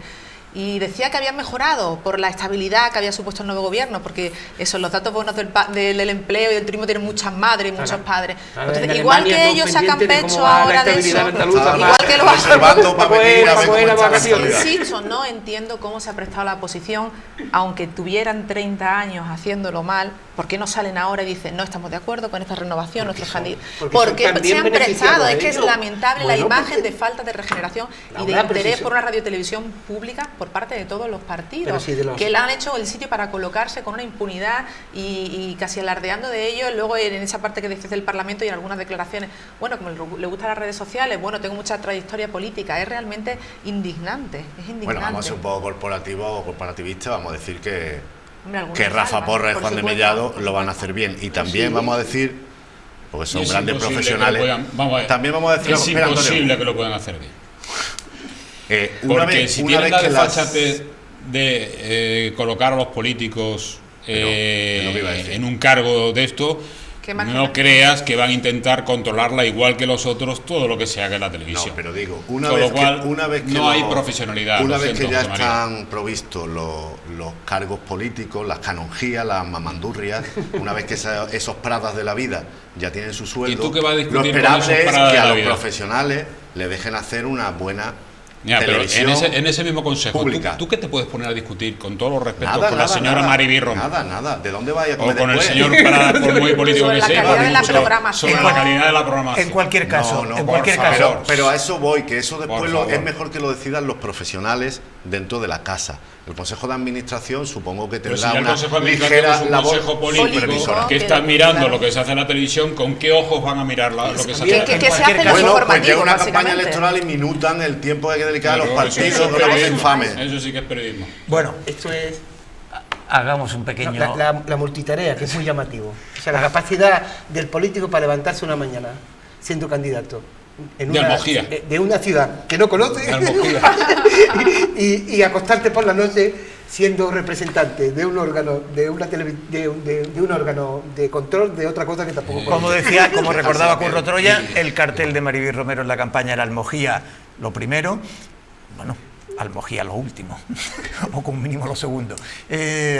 [SPEAKER 5] Y decía que habían mejorado por la estabilidad que había supuesto el nuevo gobierno, porque eso, los datos buenos del empleo y del turismo tienen muchas madres y muchos padres. Entonces, igual que ellos sacan pecho ahora de eso, igual que lo hacen. Insisto, no entiendo cómo se ha prestado la oposición, aunque tuvieran 30 años haciéndolo mal, ¿por qué no salen ahora y dicen, no estamos de acuerdo con esta renovación, nuestros candidatos? Porque se han prestado, es que es lamentable la imagen de falta de regeneración y de interés por una radiotelevisión pública por parte de todos los partidos, que le han hecho el sitio para colocarse con una impunidad y casi alardeando de ello, luego en esa parte que dices del Parlamento y en algunas declaraciones, bueno, como le gustan las redes sociales, bueno, tengo mucha trayectoria política, es realmente indignante, es indignante.
[SPEAKER 2] Bueno, vamos a ser un poco corporativista, vamos a decir que Rafa Porra y Juan de Mellado lo van a hacer bien, y también vamos a decir, porque son grandes profesionales, también vamos a decir...
[SPEAKER 3] Es imposible que lo puedan hacer bien. Porque si tienen la desfachatez de colocar a los políticos en un cargo de esto, no creas que van a intentar controlarla igual que los otros todo lo que se haga en la televisión.
[SPEAKER 2] No, pero digo,
[SPEAKER 3] una vez que no hay profesionalidad.
[SPEAKER 2] Una vez que ya están provistos los cargos políticos, las canonjías, las mamandurrias, una vez que esos pradas de la vida ya tienen su sueldo, lo esperable es que a los profesionales le dejen hacer una buena...
[SPEAKER 3] pero en ese mismo consejo, ¿tú qué te puedes poner a discutir con todos los respetos con la señora Maribí Romero?
[SPEAKER 2] Nada, ¿de dónde vaya a comer
[SPEAKER 3] o con
[SPEAKER 2] después?
[SPEAKER 3] el señor, por muy político que sea, sobre la calidad de la programación.
[SPEAKER 1] En cualquier caso,
[SPEAKER 2] pero a eso voy, que eso después es mejor que lo decidan los profesionales dentro de la casa. El Consejo de Administración supongo que tendrá una ligera labor
[SPEAKER 3] supervisora. Que está mirando lo que se hace en la televisión, ¿con qué ojos van a mirar lo que se hace?
[SPEAKER 2] Bueno, pues llega una campaña electoral y minutan el tiempo que hay que dedicar a los partidos de la cosa infame.
[SPEAKER 3] Eso sí que es periodismo.
[SPEAKER 1] Bueno, esto es... Hagamos un pequeño...
[SPEAKER 4] La multitarea, que es muy llamativo. O sea, la capacidad del político para levantarse una mañana siendo candidato de una ciudad que no conoce y acostarte por la noche siendo representante de un órgano de un órgano de control de otra cosa que tampoco conoce.
[SPEAKER 1] Como recordaba Curro Troya, el cartel de Maribí Romero en la campaña era Almojía lo primero, bueno, Almojía lo último o como mínimo lo segundo.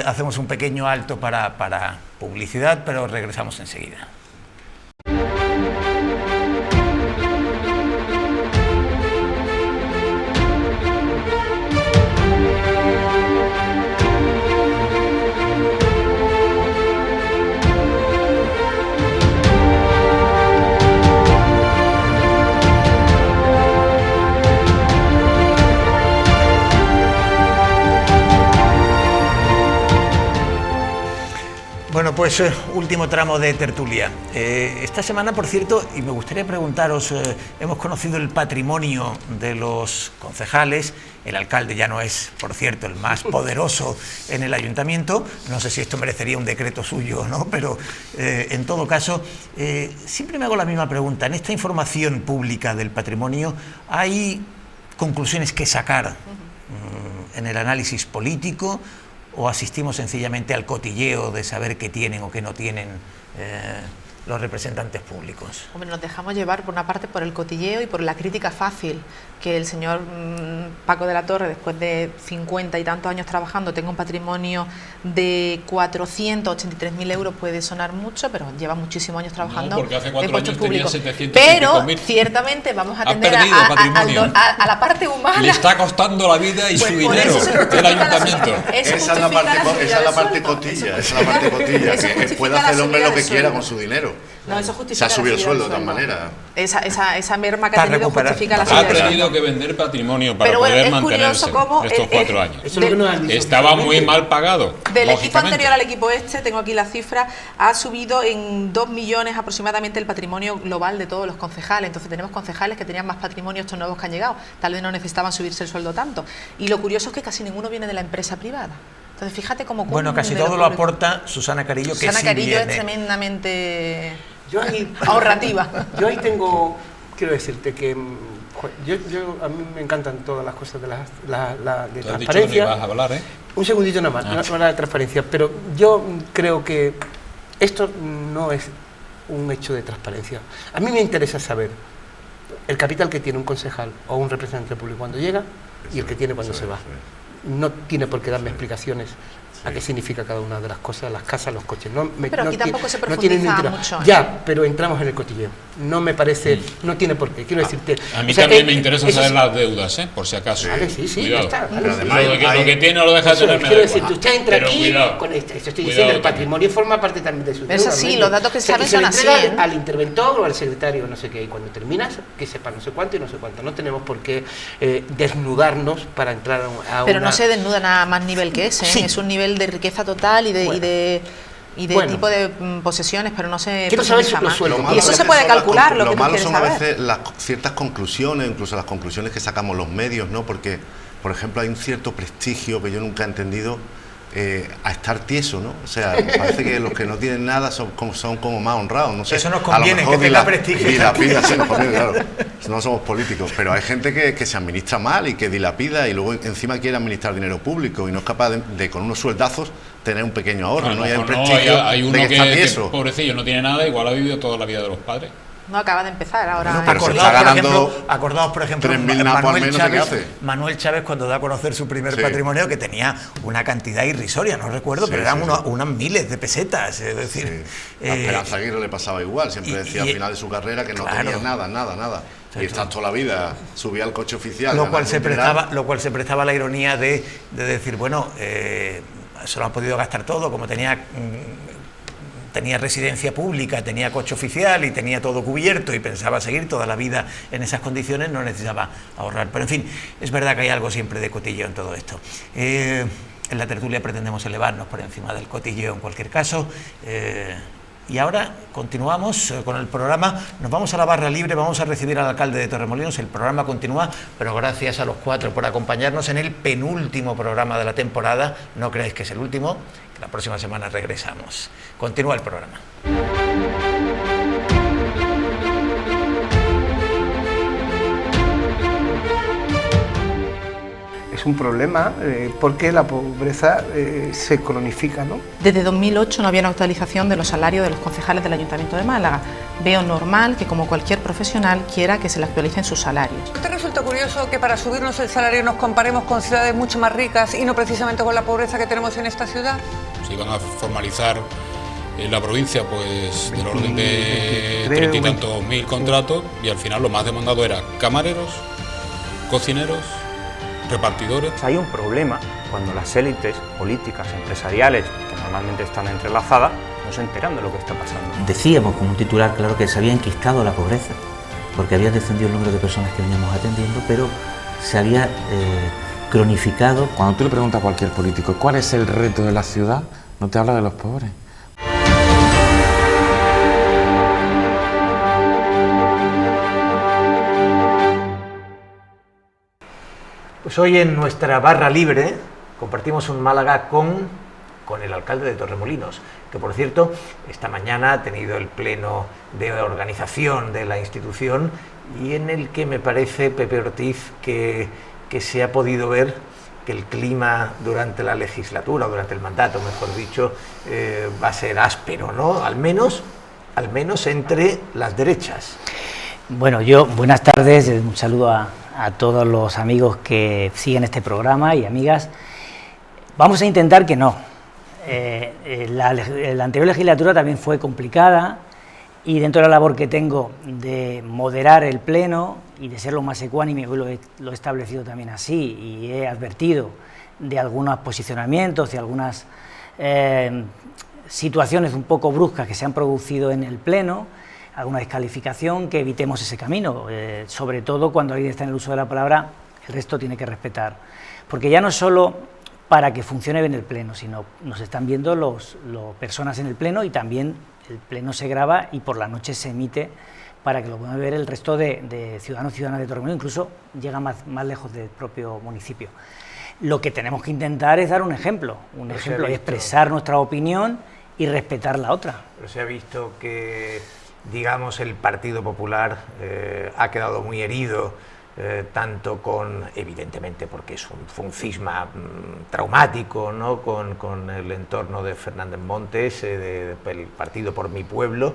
[SPEAKER 1] Hacemos un pequeño alto para publicidad, pero regresamos enseguida. Bueno, pues último tramo de tertulia. Esta semana, por cierto, y me gustaría preguntaros, hemos conocido el patrimonio de los concejales. El alcalde ya no es, por cierto, el más poderoso en el ayuntamiento. No sé si esto merecería un decreto suyo o no, pero en todo caso, siempre me hago la misma pregunta. En esta información pública del patrimonio, ¿hay conclusiones que sacar en el análisis político? ¿O asistimos sencillamente al cotilleo de saber qué tienen o qué no tienen los representantes públicos.
[SPEAKER 5] Hombre, nos dejamos llevar por una parte por el cotilleo y por la crítica fácil, que el señor Paco de la Torre, después de 50 y tantos años trabajando, tenga un patrimonio de 483.000 euros, puede sonar mucho, pero lleva muchísimos años trabajando
[SPEAKER 3] porque hace 4
[SPEAKER 5] en puestos
[SPEAKER 3] años tenía
[SPEAKER 5] públicos.
[SPEAKER 3] 700.000.
[SPEAKER 5] Pero ciertamente vamos a atender
[SPEAKER 3] perdido patrimonio.
[SPEAKER 5] a la parte humana.
[SPEAKER 3] Le está costando la vida y
[SPEAKER 5] Pues
[SPEAKER 3] su
[SPEAKER 5] por
[SPEAKER 3] dinero
[SPEAKER 5] eso se justifica
[SPEAKER 3] el ayuntamiento.
[SPEAKER 5] Eso
[SPEAKER 2] Esa es la parte,
[SPEAKER 5] justifica
[SPEAKER 2] esa es la parte
[SPEAKER 5] subida del
[SPEAKER 2] cotilla,
[SPEAKER 5] sueldo.
[SPEAKER 2] esa es la parte cotilla,
[SPEAKER 5] Eso
[SPEAKER 2] que
[SPEAKER 5] justifica
[SPEAKER 2] puede
[SPEAKER 5] la
[SPEAKER 2] hacer el hombre
[SPEAKER 5] subida
[SPEAKER 2] lo que
[SPEAKER 5] del
[SPEAKER 2] quiera
[SPEAKER 5] sueldo.
[SPEAKER 2] con su dinero.
[SPEAKER 5] No, eso
[SPEAKER 2] Se
[SPEAKER 5] justifica
[SPEAKER 2] ha subido el
[SPEAKER 5] la subida
[SPEAKER 2] sueldo de
[SPEAKER 5] del
[SPEAKER 2] todas maneras.
[SPEAKER 5] Esa merma que ha tenido justifica la subida
[SPEAKER 3] Ha
[SPEAKER 5] del sueldo.
[SPEAKER 3] tenido que vender patrimonio para
[SPEAKER 5] Pero bueno,
[SPEAKER 3] poder
[SPEAKER 5] es
[SPEAKER 3] mantenerse
[SPEAKER 5] curioso cómo
[SPEAKER 3] estos 4 años.
[SPEAKER 4] Eso es lo que nos han dicho
[SPEAKER 3] Estaba muy
[SPEAKER 4] oficialmente.
[SPEAKER 3] mal pagado.
[SPEAKER 5] Del equipo
[SPEAKER 3] lógicamente.
[SPEAKER 5] anterior al equipo este, tengo aquí la cifra, ha subido en 2 millones aproximadamente el patrimonio global de todos los concejales. Entonces tenemos concejales que tenían más patrimonio, estos nuevos que han llegado, tal vez no necesitaban subirse el sueldo tanto. Y lo curioso es que casi ninguno viene de la empresa privada. Entonces fíjate cómo...
[SPEAKER 1] Bueno, casi todo lo aporta Susana Carillo, que
[SPEAKER 5] Susana
[SPEAKER 1] sí
[SPEAKER 5] Carillo
[SPEAKER 1] viene.
[SPEAKER 5] es tremendamente
[SPEAKER 4] Yo ahí,
[SPEAKER 5] ahorrativa.
[SPEAKER 4] Yo ahí tengo, quiero decirte que a mí me encantan todas las cosas de de
[SPEAKER 3] Tú has dicho que no
[SPEAKER 4] transparencia.
[SPEAKER 3] ibas a hablar, ¿eh?
[SPEAKER 4] Un segundito nada más, no de transparencia, pero yo creo que esto no es un hecho de transparencia. A mí me interesa saber el capital que tiene un concejal o un representante público cuando llega y el que tiene cuando se va. No tiene por qué darme explicaciones a qué significa cada una de las cosas, las casas, los coches.
[SPEAKER 5] Pero aquí tampoco se
[SPEAKER 4] no tiene
[SPEAKER 5] profundiza
[SPEAKER 4] ningún
[SPEAKER 5] mucho.
[SPEAKER 4] Ya, pero entramos en el cotilleo. No me parece, no tiene por qué. Quiero decirte.
[SPEAKER 3] A mí
[SPEAKER 4] o sea,
[SPEAKER 3] también me interesa
[SPEAKER 4] eso
[SPEAKER 3] saber
[SPEAKER 4] es-
[SPEAKER 3] las deudas, ¿eh? Por si acaso.
[SPEAKER 4] Vale, sí, sí,
[SPEAKER 3] Cuidado.
[SPEAKER 4] ya está.
[SPEAKER 2] Pero
[SPEAKER 4] Vale.
[SPEAKER 2] además
[SPEAKER 3] Lo que tiene o lo deja de
[SPEAKER 4] Eso
[SPEAKER 3] tener
[SPEAKER 4] es,
[SPEAKER 3] me
[SPEAKER 4] quiero
[SPEAKER 3] da
[SPEAKER 4] decir,
[SPEAKER 3] igual.
[SPEAKER 4] usted entra
[SPEAKER 3] Pero
[SPEAKER 4] aquí
[SPEAKER 3] cuidado.
[SPEAKER 4] con esto estoy
[SPEAKER 3] Cuidado
[SPEAKER 4] diciendo, el
[SPEAKER 3] también.
[SPEAKER 4] patrimonio forma parte también de su
[SPEAKER 5] Pero es
[SPEAKER 4] deuda,
[SPEAKER 5] así,
[SPEAKER 4] ¿no?
[SPEAKER 5] los datos que
[SPEAKER 4] O sea,
[SPEAKER 5] saben
[SPEAKER 4] y se
[SPEAKER 5] son
[SPEAKER 4] le
[SPEAKER 5] así,
[SPEAKER 4] entrega
[SPEAKER 5] ¿eh?
[SPEAKER 4] al interventor o al secretario, no sé qué, y cuando terminas, que sepa no sé cuánto y no sé cuánto. No tenemos por qué desnudarnos para entrar a
[SPEAKER 5] Pero
[SPEAKER 4] una...
[SPEAKER 5] no se desnuda nada más nivel que ese, ¿eh?
[SPEAKER 4] Sí.
[SPEAKER 5] Es un nivel de riqueza total y de,
[SPEAKER 4] Bueno.
[SPEAKER 5] tipo de posesiones, pero no se
[SPEAKER 4] Quiero saber
[SPEAKER 5] profundiza
[SPEAKER 4] los
[SPEAKER 5] más.
[SPEAKER 4] sueldos.
[SPEAKER 5] Y eso se puede calcular, lo que tú
[SPEAKER 2] malo
[SPEAKER 5] quieres
[SPEAKER 2] son a
[SPEAKER 5] saber.
[SPEAKER 2] veces las ciertas conclusiones, incluso las conclusiones que sacamos los medios, ¿no? Porque, por ejemplo, hay un cierto prestigio que yo nunca he entendido a estar tieso, ¿no? O sea, parece que los que no tienen nada son como más honrados, no sé.
[SPEAKER 1] Eso nos
[SPEAKER 2] A lo
[SPEAKER 1] conviene,
[SPEAKER 2] mejor
[SPEAKER 1] que tenga prestigio.
[SPEAKER 2] dilapida, sí, nos conviene, claro. No somos políticos, pero hay gente que se administra mal y que dilapida y luego encima quiere administrar dinero público y no es capaz de con unos sueldazos tener un pequeño ahorro,
[SPEAKER 3] A lo
[SPEAKER 2] ¿no? Y hay un
[SPEAKER 3] mejor no,
[SPEAKER 2] prestigio
[SPEAKER 3] hay uno
[SPEAKER 2] de que está
[SPEAKER 3] que,
[SPEAKER 2] tieso.
[SPEAKER 3] pobrecillo, no tiene nada, igual ha vivido toda la vida de los padres.
[SPEAKER 5] No acaba de empezar ahora.
[SPEAKER 2] Bueno, pero se
[SPEAKER 1] Acordaos,
[SPEAKER 2] está
[SPEAKER 1] por
[SPEAKER 2] ganando
[SPEAKER 1] ejemplo, acordaos, por ejemplo,
[SPEAKER 2] 3.000 napos al mes, no sé qué hace.
[SPEAKER 1] Manuel Chávez cuando da a conocer su primer
[SPEAKER 2] Sí.
[SPEAKER 1] patrimonio, que tenía una cantidad irrisoria, no recuerdo,
[SPEAKER 2] Sí,
[SPEAKER 1] pero eran
[SPEAKER 2] sí,
[SPEAKER 1] unas miles de pesetas, es decir...
[SPEAKER 2] Sí. A Esperanza Aguirre le pasaba igual, siempre decía al final de su carrera que no
[SPEAKER 1] claro.
[SPEAKER 2] tenía nada. Y estás toda la vida, subía al coche oficial.
[SPEAKER 1] Lo cual,
[SPEAKER 2] ganando
[SPEAKER 1] se
[SPEAKER 2] un dineral.
[SPEAKER 1] prestaba, a la ironía de decir, bueno, se lo han podido gastar todo, como tenía residencia pública, tenía coche oficial y tenía todo cubierto y pensaba seguir toda la vida en esas condiciones, no necesitaba ahorrar. Pero en fin, es verdad que hay algo siempre de cotilleo en todo esto. En la tertulia pretendemos elevarnos por encima del cotilleo en cualquier caso. Y ahora continuamos con el programa, nos vamos a la barra libre, vamos a recibir al alcalde de Torremolinos, el programa continúa, pero gracias a los cuatro por acompañarnos en el penúltimo programa de la temporada, no creáis que es el último, que la próxima semana regresamos. Continúa el programa.
[SPEAKER 4] Es un problema porque la pobreza se cronifica, ¿no?
[SPEAKER 5] Desde 2008 no había una actualización de los salarios de los concejales del Ayuntamiento de Málaga. Veo normal que, como cualquier profesional, quiera que se le actualicen sus salarios.
[SPEAKER 7] ¿No te resulta curioso que para subirnos el salario nos comparemos con ciudades mucho más ricas y no precisamente con la pobreza que tenemos en esta ciudad?
[SPEAKER 3] Se iban a formalizar en la provincia pues del orden de
[SPEAKER 4] 23,
[SPEAKER 3] 30 y tantos mil contratos y al final lo más demandado era camareros, cocineros, repartidores.
[SPEAKER 8] Hay un problema cuando las élites políticas, empresariales, que normalmente están entrelazadas, no se enteran de lo que está pasando.
[SPEAKER 9] Decíamos con un titular claro que se había enquistado la pobreza, porque había descendido el número de personas que veníamos atendiendo, pero se había cronificado.
[SPEAKER 10] Cuando tú le preguntas a cualquier político cuál es el reto de la ciudad, no te habla de los pobres.
[SPEAKER 1] Pues hoy en nuestra barra libre compartimos un Málaga con el alcalde de Torremolinos, que por cierto esta mañana ha tenido el pleno de organización de la institución y en el que me parece, Pepe Ortiz, que se ha podido ver que el clima durante la legislatura, o durante el mandato, mejor dicho, va a ser áspero, ¿no? Al menos al menos entre las derechas.
[SPEAKER 11] Bueno, buenas tardes, un saludo a todos los amigos que siguen este programa y amigas. Vamos a intentar que no. La anterior legislatura también fue complicada y dentro de la labor que tengo de moderar el Pleno y de ser lo más ecuánime, hoy lo he establecido también así y he advertido de algunos posicionamientos y algunas situaciones un poco bruscas que se han producido en el Pleno, alguna descalificación, que evitemos ese camino, sobre todo cuando alguien está en el uso de la palabra, el resto tiene que respetar, porque ya no es solo para que funcione bien el Pleno, sino nos están viendo las personas en el Pleno y también el Pleno se graba y por la noche se emite para que lo puedan ver el resto de ciudadanos y ciudadanas de Torremolinos, incluso llega más lejos del propio municipio. Lo que tenemos que intentar es dar un ejemplo y expresar nuestra opinión y respetar la otra.
[SPEAKER 1] Pero se ha visto que, digamos, el Partido Popular ha quedado muy herido, tanto con, evidentemente, porque fue un cisma traumático, ¿no?, con el entorno de Fernández Montes, del partido Por Mi Pueblo,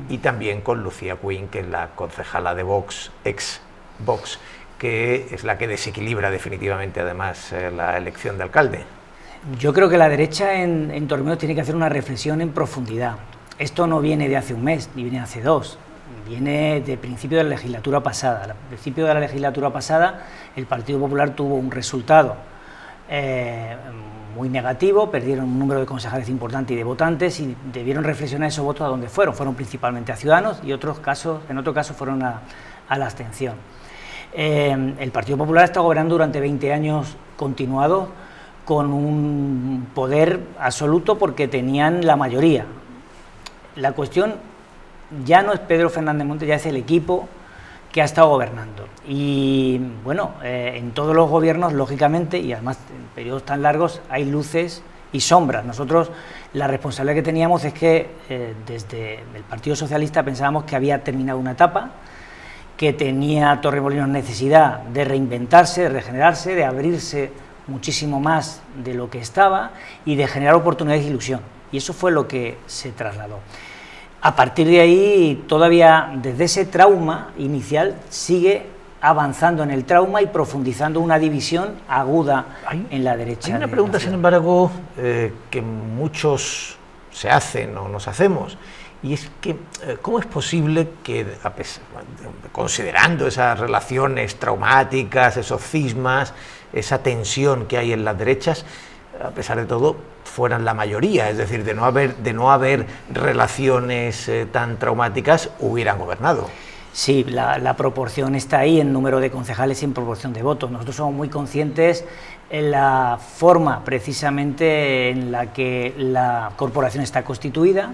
[SPEAKER 1] y también con Lucía Quinn, que es la concejala de Vox, ex-Vox, que es la que desequilibra definitivamente, además, la elección de alcalde.
[SPEAKER 11] Yo creo que la derecha en Torremolinos tiene que hacer una reflexión en profundidad. Esto no viene de hace un mes, ni viene de hace dos, viene de principio de la legislatura pasada. Al principio de la legislatura pasada el Partido Popular tuvo un resultado muy negativo, perdieron un número de concejales importante y de votantes y debieron reflexionar esos votos a dónde fueron principalmente a Ciudadanos y en otro caso fueron a la abstención. El Partido Popular está gobernando durante 20 años continuados con un poder absoluto porque tenían la mayoría. La cuestión ya no es Pedro Fernández Montes, ya es el equipo que ha estado gobernando. Y bueno, en todos los gobiernos, lógicamente, y además en periodos tan largos, hay luces y sombras. Nosotros la responsabilidad que teníamos es que desde el Partido Socialista pensábamos que había terminado una etapa, que tenía Torremolinos necesidad de reinventarse, de regenerarse, de abrirse muchísimo más de lo que estaba y de generar oportunidades y ilusión. Y eso fue lo que se trasladó. A partir de ahí, todavía desde ese trauma inicial, sigue avanzando en el trauma y profundizando una división aguda en la derecha.
[SPEAKER 1] Hay una pregunta, sin embargo, que muchos se hacen o nos hacemos, y es que ¿cómo es posible que, considerando esas relaciones traumáticas, esos cismas, esa tensión que hay en las derechas, a pesar de todo, fueran la mayoría, es decir, de no haber relaciones tan traumáticas, hubieran gobernado?
[SPEAKER 11] Sí, la proporción está ahí en número de concejales y en proporción de votos. Nosotros somos muy conscientes en la forma precisamente en la que la corporación está constituida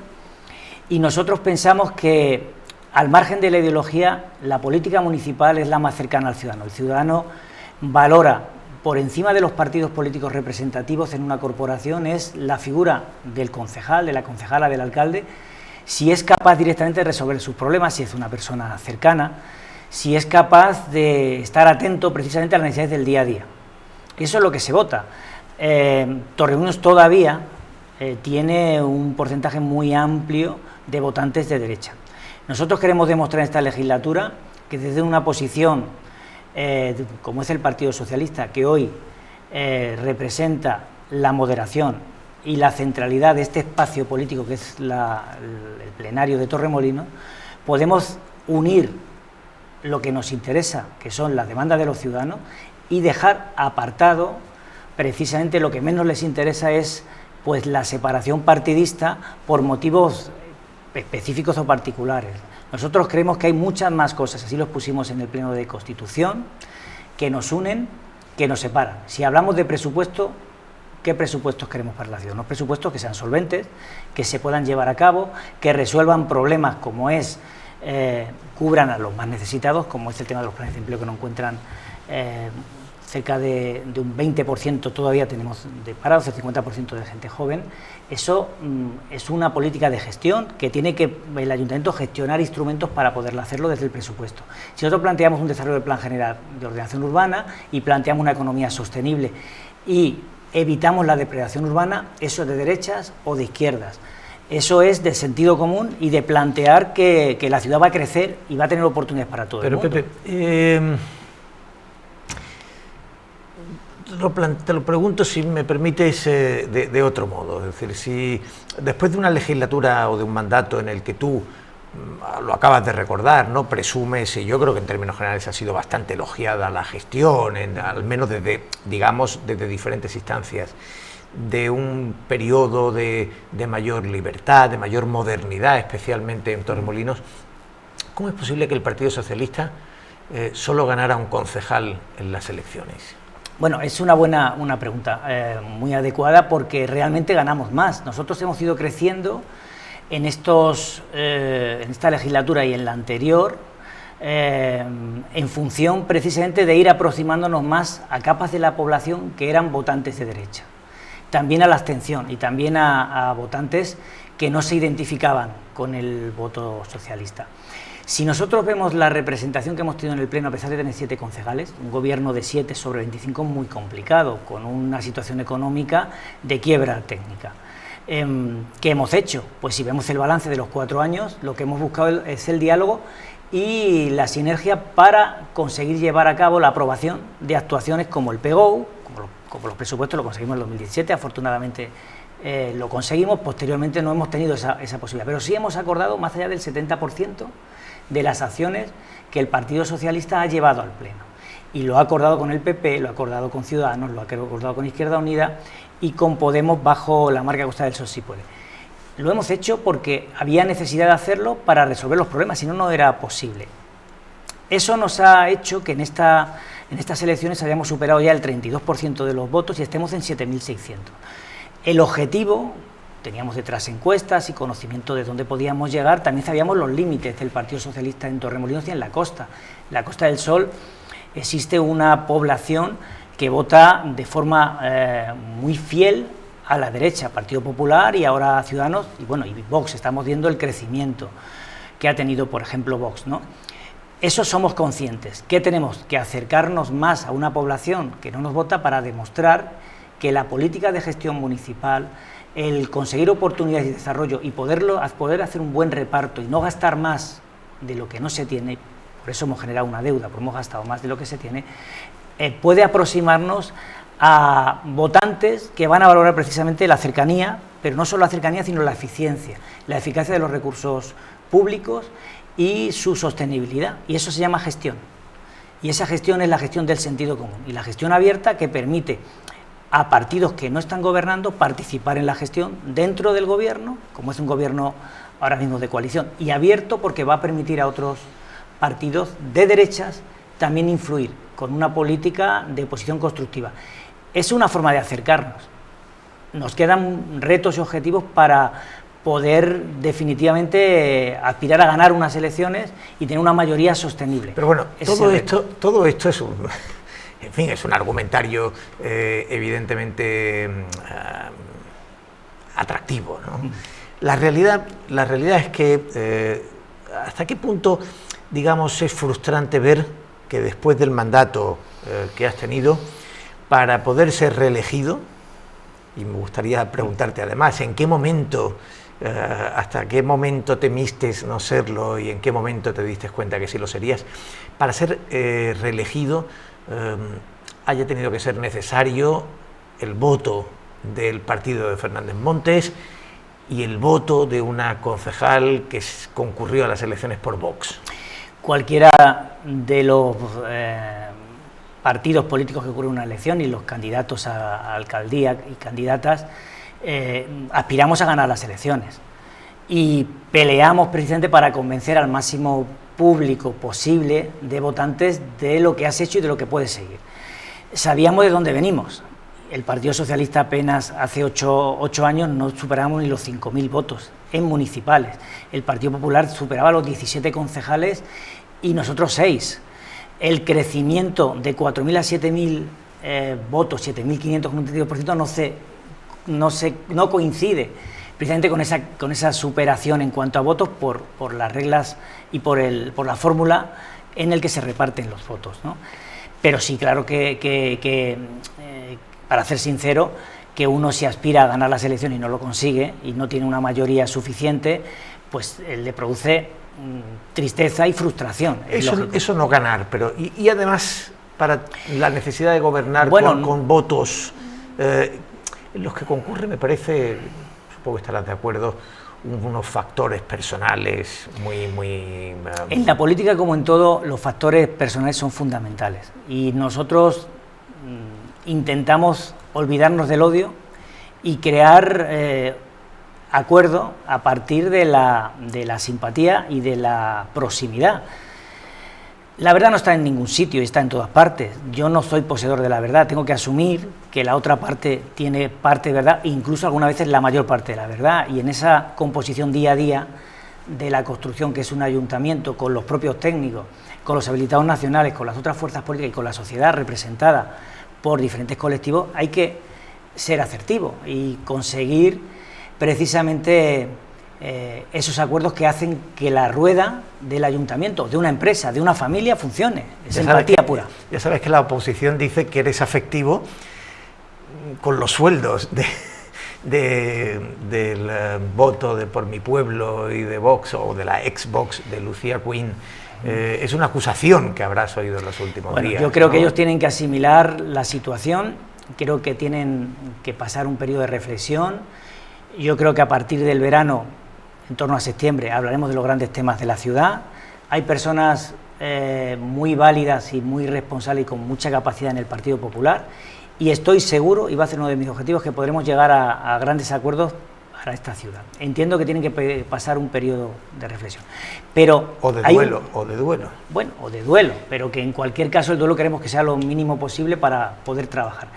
[SPEAKER 11] y nosotros pensamos que, al margen de la ideología, la política municipal es la más cercana al ciudadano. El ciudadano valora por encima de los partidos políticos representativos en una corporación es la figura del concejal, de la concejala, del alcalde, si es capaz directamente de resolver sus problemas, si es una persona cercana, si es capaz de estar atento precisamente a las necesidades del día a día. Eso es lo que se vota. Torremolinos todavía tiene un porcentaje muy amplio de votantes de derecha. Nosotros queremos demostrar en esta legislatura que desde una posición como es el Partido Socialista, que hoy representa la moderación y la centralidad de este espacio político que es el plenario de Torremolinos, podemos unir lo que nos interesa, que son las demandas de los ciudadanos, y dejar apartado precisamente lo que menos les interesa es pues la separación partidista por motivos específicos o particulares. Nosotros creemos que hay muchas más cosas, así los pusimos en el Pleno de Constitución, que nos unen, que nos separan. Si hablamos de presupuesto, ¿qué presupuestos queremos para la ciudad? Unos presupuestos que sean solventes, que se puedan llevar a cabo, que resuelvan problemas como es, cubran a los más necesitados, como es el tema de los planes de empleo que no encuentran cerca de un 20% todavía tenemos de parados, el 50% de gente joven. Eso es una política de gestión que tiene que el ayuntamiento gestionar instrumentos para poder hacerlo desde el presupuesto. Si nosotros planteamos un desarrollo del plan general de ordenación urbana y planteamos una economía sostenible y evitamos la depredación urbana, eso es de derechas o de izquierdas. Eso es de sentido común y de plantear que la ciudad va a crecer y va a tener oportunidades para todo el mundo.
[SPEAKER 1] Pero Pepe, te lo pregunto, si me permites, de otro modo. Es decir, si después de una legislatura o de un mandato en el que tú, lo acabas de recordar, ¿no?, presumes, y yo creo que en términos generales ha sido bastante elogiada la gestión, al menos desde diferentes instancias, de un periodo de mayor libertad, de mayor modernidad, especialmente en Torremolinos, ¿cómo es posible que el Partido Socialista solo ganara un concejal en las elecciones?
[SPEAKER 11] Bueno, es una buena pregunta, muy adecuada, porque realmente ganamos más. Nosotros hemos ido creciendo en esta legislatura y en la anterior, en función precisamente de ir aproximándonos más a capas de la población que eran votantes de derecha, también a la abstención y también a votantes que no se identificaban con el voto socialista. Si nosotros vemos la representación que hemos tenido en el Pleno, a pesar de tener 7 concejales, un gobierno de 7 sobre 25 muy complicado, con una situación económica de quiebra técnica. ¿Qué hemos hecho? Pues si vemos el balance de los 4 años, lo que hemos buscado es el diálogo y la sinergia para conseguir llevar a cabo la aprobación de actuaciones como el PGO, como los presupuestos, lo conseguimos en 2017, afortunadamente lo conseguimos. Posteriormente no hemos tenido esa posibilidad, pero sí hemos acordado más allá del 70% de las acciones que el Partido Socialista ha llevado al Pleno, y lo ha acordado con el PP, lo ha acordado con Ciudadanos, lo ha acordado con Izquierda Unida y con Podemos bajo la marca Costa del Sol si puede. Lo hemos hecho porque había necesidad de hacerlo para resolver los problemas, si no, no era posible. Eso nos ha hecho que en estas elecciones hayamos superado ya el 32% de los votos y estemos en 7.600. El objetivo, teníamos detrás encuestas y conocimiento de dónde podíamos llegar, también sabíamos los límites del Partido Socialista en Torremolinos y en la costa. En la Costa del Sol existe una población que vota de forma muy fiel a la derecha, Partido Popular y ahora Ciudadanos, y bueno, y Vox. Estamos viendo el crecimiento que ha tenido, por ejemplo, Vox, ¿no? Eso somos conscientes, que tenemos que acercarnos más a una población que no nos vota para demostrar que la política de gestión municipal, el conseguir oportunidades de desarrollo y poder hacer un buen reparto y no gastar más de lo que no se tiene, por eso hemos generado una deuda, porque hemos gastado más de lo que se tiene, puede aproximarnos a votantes que van a valorar precisamente la cercanía, pero no solo la cercanía, sino la eficiencia, la eficacia de los recursos públicos y su sostenibilidad, y eso se llama gestión. Y esa gestión es la gestión del sentido común, y la gestión abierta que permite a partidos que no están gobernando participar en la gestión dentro del gobierno, como es un gobierno ahora mismo de coalición, y abierto porque va a permitir a otros partidos de derechas también influir con una política de oposición constructiva. Es una forma de acercarnos. Nos quedan retos y objetivos para poder definitivamente aspirar a ganar unas elecciones y tener una mayoría sostenible.
[SPEAKER 1] Pero bueno, todo esto es en fin, es un argumentario evidentemente atractivo, ¿no? La realidad es que hasta qué punto, digamos, es frustrante ver que después del mandato que has tenido, para poder ser reelegido, y me gustaría preguntarte además, ¿en qué momento, hasta qué momento temiste no serlo y en qué momento te diste cuenta que sí lo serías, para ser reelegido haya tenido que ser necesario el voto del partido de Fernández Montes y el voto de una concejal que concurrió a las elecciones por Vox?
[SPEAKER 11] Cualquiera de los partidos políticos que ocurren una elección y los candidatos a alcaldía y candidatas aspiramos a ganar las elecciones y peleamos precisamente para convencer al máximo público posible de votantes de lo que has hecho y de lo que puedes seguir. Sabíamos de dónde venimos. El Partido Socialista apenas hace 8 años no superábamos ni los 5.000 votos en municipales. El Partido Popular superaba los 17 concejales y nosotros 6. El crecimiento de 4.000 a 7.000 votos, 7.500 con un 32%, no coincide precisamente con esa superación en cuanto a votos por las reglas y por la fórmula en el que se reparten los votos, ¿no? Pero sí, claro que para ser sincero, que uno, si aspira a ganar las elecciones y no lo consigue y no tiene una mayoría suficiente, pues le produce tristeza y frustración.
[SPEAKER 1] Eso no ganar, pero y además para la necesidad de gobernar con votos en los que concurre, me parece, supongo que estarás de acuerdo, unos factores personales muy...
[SPEAKER 11] En la política, como en todo, los factores personales son fundamentales y nosotros intentamos olvidarnos del odio y crear acuerdo a partir de la simpatía y de la proximidad. La verdad no está en ningún sitio y está en todas partes. Yo no soy poseedor de la verdad, tengo que asumir que la otra parte tiene parte de verdad, incluso algunas veces la mayor parte de la verdad, y en esa composición día a día de la construcción que es un ayuntamiento, con los propios técnicos, con los habilitados nacionales, con las otras fuerzas políticas y con la sociedad representada por diferentes colectivos, hay que ser asertivo y conseguir precisamente esos acuerdos que hacen que la rueda del ayuntamiento, de una empresa, de una familia funcione. Es empatía pura.
[SPEAKER 1] Ya sabes que la oposición dice que eres afectivo con los sueldos del voto de Por mi Pueblo y de Vox, o de la ex-Vox de Lucía Quinn. Es una acusación que habrás oído en los últimos días.
[SPEAKER 11] Yo creo que ellos tienen que asimilar la situación, creo que tienen que pasar un periodo de reflexión. Yo creo que a partir del verano, en torno a septiembre, hablaremos de los grandes temas de la ciudad. Hay personas muy válidas y muy responsables y con mucha capacidad en el Partido Popular, y estoy seguro, y va a ser uno de mis objetivos, que podremos llegar a grandes acuerdos para esta ciudad. Entiendo que tienen que pasar un periodo de reflexión. Pero
[SPEAKER 1] o de duelo.
[SPEAKER 11] Bueno, o de duelo, pero que en cualquier caso el duelo queremos que sea lo mínimo posible para poder trabajar.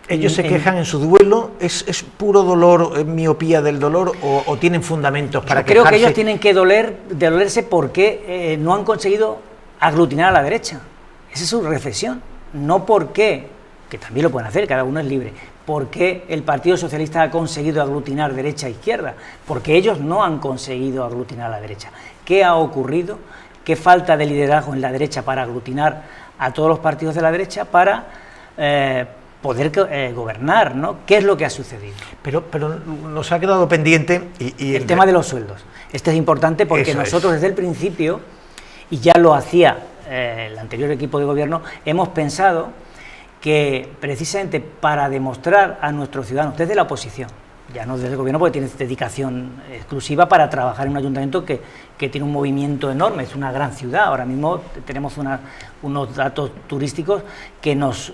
[SPEAKER 1] ¿Ellos se quejan en su duelo? ¿Es puro dolor, miopía del dolor, o tienen fundamentos para quejarse?
[SPEAKER 11] Creo que ellos tienen que dolerse porque no han conseguido aglutinar a la derecha. Esa es su reflexión. No porque, que también lo pueden hacer, cada uno es libre, porque el Partido Socialista ha conseguido aglutinar derecha e izquierda, porque ellos no han conseguido aglutinar a la derecha. ¿Qué ha ocurrido? ¿Qué falta de liderazgo en la derecha para aglutinar a todos los partidos de la derecha para poder gobernar, ¿no? ¿Qué es lo que ha sucedido?
[SPEAKER 1] Pero nos ha quedado pendiente
[SPEAKER 11] el tema de los sueldos. Este es importante porque nosotros desde el principio, y ya lo hacía el anterior equipo de gobierno, hemos pensado que precisamente para demostrar a nuestros ciudadanos desde la oposición, ya no desde el gobierno porque tiene dedicación exclusiva para trabajar en un ayuntamiento que tiene un movimiento enorme, es una gran ciudad. Ahora mismo tenemos unos datos turísticos que nos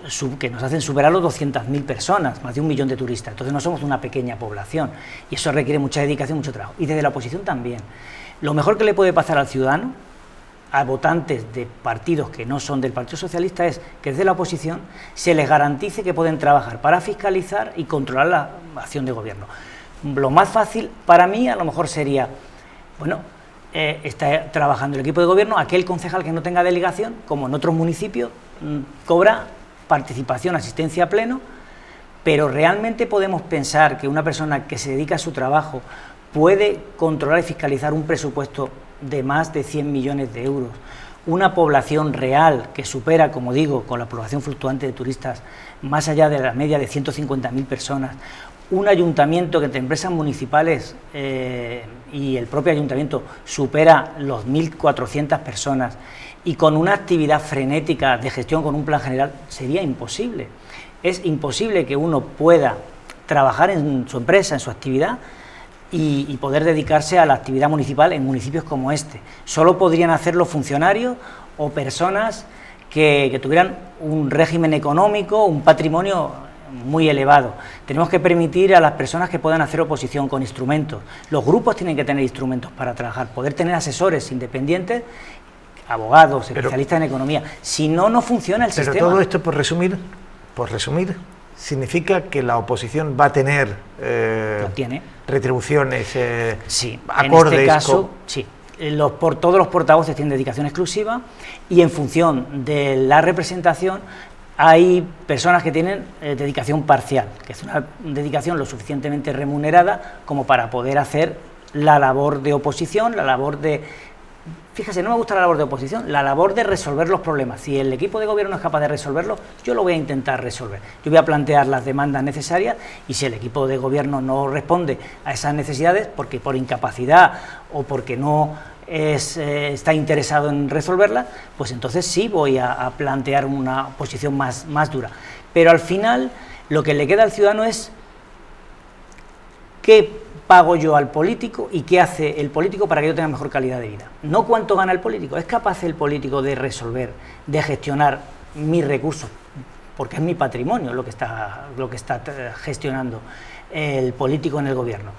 [SPEAKER 11] hacen superar los 200.000 personas, más de 1 millón de turistas. Entonces no somos una pequeña población y eso requiere mucha dedicación, mucho trabajo. Y desde la oposición también. Lo mejor que le puede pasar al ciudadano, a votantes de partidos que no son del Partido Socialista, es que desde la oposición se les garantice que pueden trabajar para fiscalizar y controlar la acción de gobierno. Lo más fácil para mí a lo mejor sería, está trabajando el equipo de gobierno, aquel concejal que no tenga delegación, como en otros municipios, cobra participación, asistencia a pleno, pero realmente podemos pensar que una persona que se dedica a su trabajo puede controlar y fiscalizar un presupuesto de más de 100 millones de euros, una población real que supera, como digo, con la población fluctuante de turistas, más allá de la media de 150.000 personas, un ayuntamiento que entre empresas municipales y el propio ayuntamiento supera los 1.400 personas, y con una actividad frenética de gestión con un plan general, sería imposible. Es imposible que uno pueda trabajar en su empresa, en su actividad, y poder dedicarse a la actividad municipal en municipios como este. Solo podrían hacerlo funcionarios o personas que tuvieran un régimen económico, un patrimonio muy elevado. Tenemos que permitir a las personas que puedan hacer oposición con instrumentos. Los grupos tienen que tener instrumentos para trabajar, poder tener asesores independientes, abogados, especialistas en economía. Si no, no funciona el sistema.
[SPEAKER 1] Pero todo esto, por resumir, significa que la oposición va a tener retribuciones acordes.
[SPEAKER 11] En este caso, sí. Todos los portavoces tienen dedicación exclusiva, y en función de la representación hay personas que tienen dedicación parcial, que es una dedicación lo suficientemente remunerada como para poder hacer la labor de oposición, la labor de fíjese, no me gusta la labor de oposición, la labor de resolver los problemas. Si el equipo de gobierno es capaz de resolverlos, yo lo voy a intentar resolver. Yo voy a plantear las demandas necesarias y si el equipo de gobierno no responde a esas necesidades, porque por incapacidad o porque no está interesado en resolverlas, pues entonces sí voy a plantear una posición más dura. Pero al final, lo que le queda al ciudadano es qué pago yo al político y qué hace el político para que yo tenga mejor calidad de vida. No cuánto gana el político, es capaz el político de resolver, de gestionar mis recursos, porque es mi patrimonio lo que está gestionando el político en el gobierno.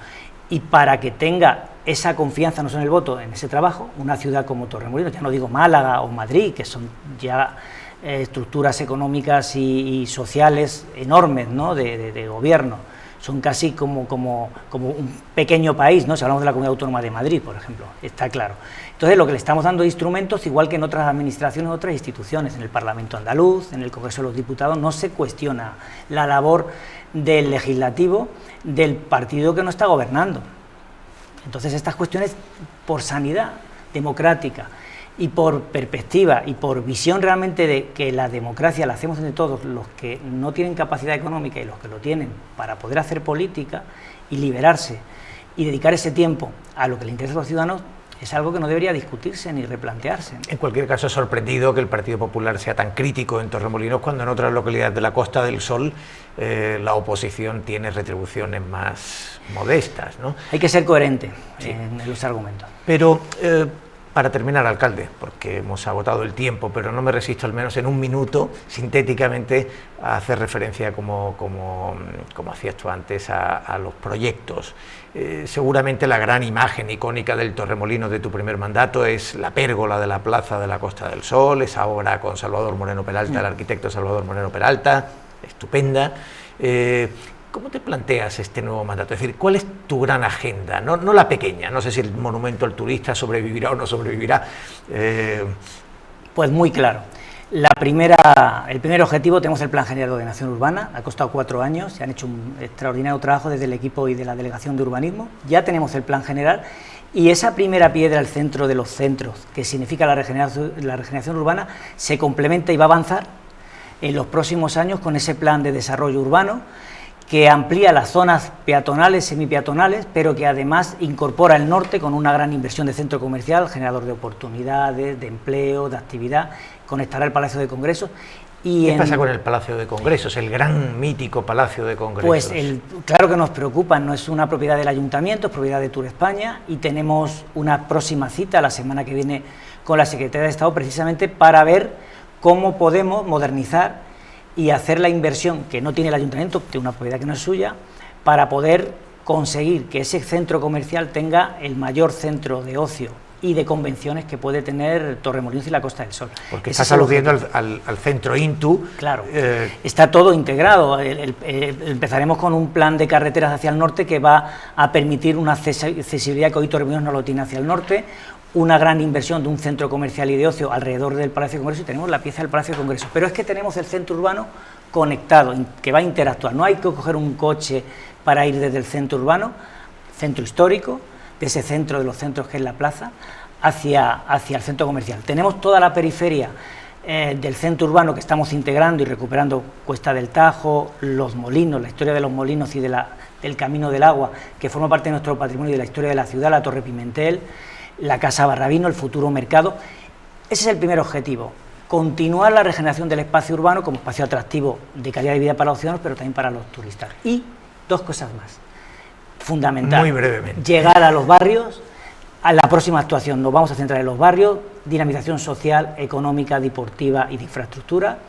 [SPEAKER 11] Y para que tenga esa confianza, no solo en el voto, en ese trabajo, una ciudad como Torremolinos, ya no digo Málaga o Madrid, que son ya estructuras económicas y sociales enormes, ¿no?, de gobierno, son casi como un pequeño país, ¿no? Si hablamos de la Comunidad Autónoma de Madrid, por ejemplo, está claro. Entonces, lo que le estamos dando instrumentos, igual que en otras administraciones, otras instituciones, en el Parlamento andaluz, en el Congreso de los Diputados, no se cuestiona la labor del legislativo del partido que no está gobernando. Entonces, estas cuestiones, por sanidad democrática y por perspectiva y por visión realmente de que la democracia la hacemos entre todos, los que no tienen capacidad económica y los que lo tienen, para poder hacer política y liberarse y dedicar ese tiempo a lo que le interesa a los ciudadanos, es algo que no debería discutirse ni replantearse.
[SPEAKER 1] En cualquier caso, es sorprendido que el Partido Popular sea tan crítico en Torremolinos cuando en otras localidades de la Costa del Sol la oposición tiene retribuciones más modestas, ¿no?
[SPEAKER 11] Hay que ser coherente en los argumentos.
[SPEAKER 1] Pero para terminar, alcalde, porque hemos agotado el tiempo, pero no me resisto al menos en un minuto, sintéticamente, a hacer referencia, como hacías tú antes, a los proyectos. Seguramente la gran imagen icónica del Torremolinos de tu primer mandato es la pérgola de la Plaza de la Costa del Sol, esa obra con Salvador Moreno Peralta, el arquitecto Salvador Moreno Peralta, estupenda. ¿Cómo te planteas este nuevo mandato? Es decir, ¿cuál es tu gran agenda? No la pequeña, no sé si el monumento al turista sobrevivirá o no sobrevivirá.
[SPEAKER 11] Pues muy claro. El primer objetivo, tenemos el Plan General de Ordenación Urbana, ha costado 4 años, se han hecho un extraordinario trabajo desde el equipo y de la Delegación de Urbanismo, ya tenemos el Plan General y esa primera piedra al centro de los centros, que significa la regeneración urbana, se complementa y va a avanzar en los próximos años con ese Plan de Desarrollo Urbano, que amplía las zonas peatonales, semipeatonales, pero que además incorpora el norte con una gran inversión de centro comercial, generador de oportunidades, de empleo, de actividad, conectará el Palacio de Congresos.
[SPEAKER 1] ¿Qué pasa con el Palacio de Congresos, el gran mítico Palacio de Congresos?
[SPEAKER 11] Pues claro que nos preocupa, no es una propiedad del Ayuntamiento, es propiedad de Tour España y tenemos una próxima cita la semana que viene con la Secretaría de Estado precisamente para ver cómo podemos modernizar y hacer la inversión que no tiene el Ayuntamiento, de una propiedad que no es suya, para poder conseguir que ese centro comercial tenga el mayor centro de ocio y de convenciones que puede tener Torremolinos y la Costa del Sol.
[SPEAKER 1] Porque estás aludiendo al centro INTU.
[SPEAKER 11] Claro, está todo integrado. Empezaremos con un plan de carreteras hacia el norte que va a permitir una accesibilidad que hoy Torremolinos no lo tiene hacia el norte, una gran inversión de un centro comercial y de ocio alrededor del Palacio de Congreso y tenemos la pieza del Palacio de Congreso. Pero es que tenemos el centro urbano conectado, que va a interactuar. No hay que coger un coche para ir desde el centro urbano, centro histórico, de ese centro de los centros que es la plaza, hacia el centro comercial. Tenemos toda la periferia del centro urbano que estamos integrando y recuperando, Cuesta del Tajo, los molinos, la historia de los molinos y del Camino del Agua, que forma parte de nuestro patrimonio y de la historia de la ciudad, la Torre Pimentel, la Casa Barrabino, el futuro mercado. Ese es el primer objetivo, continuar la regeneración del espacio urbano como espacio atractivo de calidad de vida para los ciudadanos, pero también para los turistas. Y 2 cosas más, fundamental,
[SPEAKER 1] muy brevemente,
[SPEAKER 11] llegar a los barrios. A la próxima actuación nos vamos a centrar en los barrios, dinamización social, económica, deportiva y de infraestructura.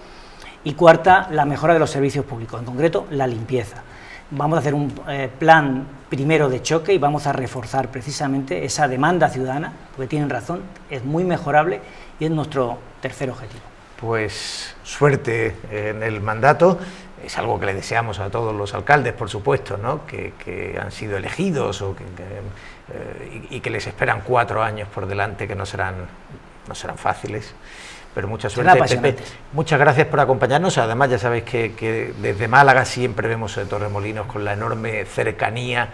[SPEAKER 11] Y cuarta, la mejora de los servicios públicos, en concreto la limpieza. Vamos a hacer un plan primero de choque y vamos a reforzar precisamente esa demanda ciudadana, porque tienen razón, es muy mejorable y es nuestro tercer objetivo.
[SPEAKER 1] Pues suerte en el mandato, es algo que le deseamos a todos los alcaldes, por supuesto, ¿no? que han sido elegidos y que les esperan 4 años por delante que no serán fáciles. Pero mucha suerte, Pepe. Muchas gracias por acompañarnos. Además, ya sabéis que desde Málaga siempre vemos a Torremolinos con la enorme cercanía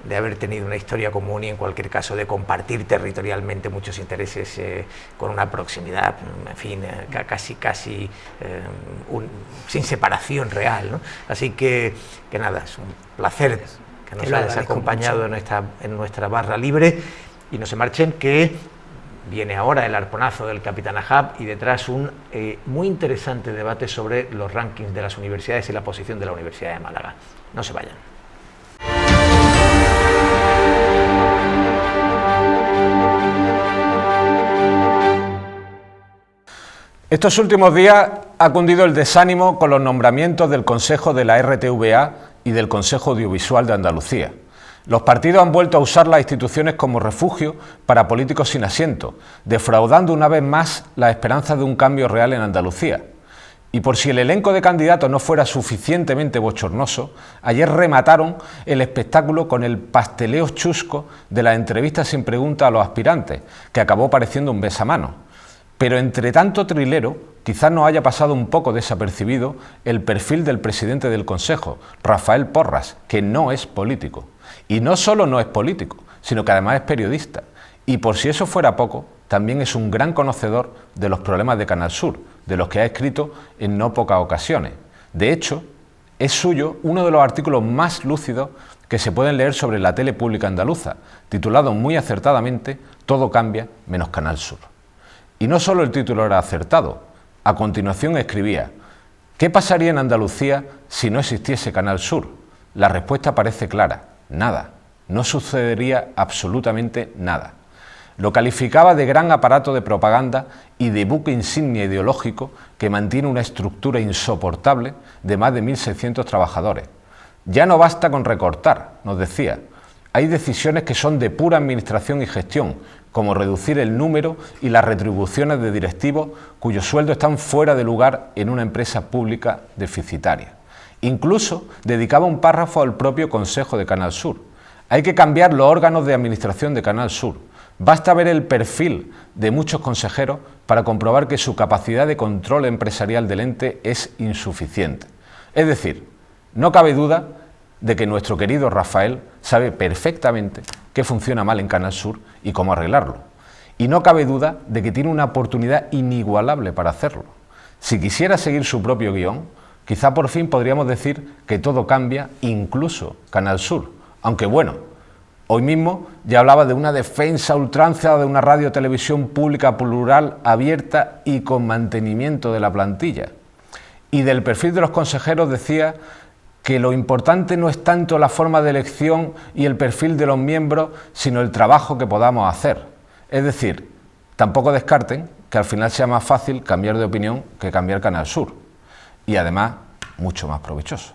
[SPEAKER 1] de haber tenido una historia común y en cualquier caso de compartir territorialmente muchos intereses con una proximidad, en fin, casi sin separación real, ¿no? Así que nada, es un placer que nos hayas acompañado en nuestra barra libre, y no se marchen, que viene ahora el arponazo del Capitán Ahab y detrás un muy interesante debate sobre los rankings de las universidades y la posición de la Universidad de Málaga. No se vayan.
[SPEAKER 12] Estos últimos días ha cundido el desánimo con los nombramientos del Consejo de la RTVA y del Consejo Audiovisual de Andalucía. Los partidos han vuelto a usar las instituciones como refugio para políticos sin asiento, defraudando una vez más las esperanzas de un cambio real en Andalucía. Y por si el elenco de candidatos no fuera suficientemente bochornoso, ayer remataron el espectáculo con el pasteleo chusco de las entrevistas sin pregunta a los aspirantes, que acabó pareciendo un besamano. Pero entre tanto trilero, quizás nos haya pasado un poco desapercibido el perfil del presidente del Consejo, Rafael Porras, que no es político. Y no solo no es político, sino que además es periodista. Y por si eso fuera poco, también es un gran conocedor de los problemas de Canal Sur, de los que ha escrito en no pocas ocasiones. De hecho, es suyo uno de los artículos más lúcidos que se pueden leer sobre la tele pública andaluza, titulado muy acertadamente «Todo cambia menos Canal Sur». Y no solo el título era acertado, a continuación escribía: ¿qué pasaría en Andalucía si no existiese Canal Sur? La respuesta parece clara: nada, no sucedería absolutamente nada. Lo calificaba de gran aparato de propaganda y de buque insignia ideológico que mantiene una estructura insoportable de más de 1.600 trabajadores. Ya no basta con recortar, nos decía. Hay decisiones que son de pura administración y gestión, como reducir el número y las retribuciones de directivos cuyos sueldos están fuera de lugar en una empresa pública deficitaria. Incluso dedicaba un párrafo al propio Consejo de Canal Sur. Hay que cambiar los órganos de administración de Canal Sur. Basta ver el perfil de muchos consejeros para comprobar que su capacidad de control empresarial del ente es insuficiente. Es decir, no cabe duda de que nuestro querido Rafael sabe perfectamente qué funciona mal en Canal Sur y cómo arreglarlo. Y no cabe duda de que tiene una oportunidad inigualable para hacerlo. Si quisiera seguir su propio guión, quizá por fin podríamos decir que todo cambia, incluso Canal Sur. Aunque bueno, hoy mismo ya hablaba de una defensa a ultranza de una radio-televisión pública plural, abierta y con mantenimiento de la plantilla. Y del perfil de los consejeros decía que lo importante no es tanto la forma de elección y el perfil de los miembros, sino el trabajo que podamos hacer. Es decir, tampoco descarten que al final sea más fácil cambiar de opinión que cambiar Canal Sur. Y además, mucho más provechoso.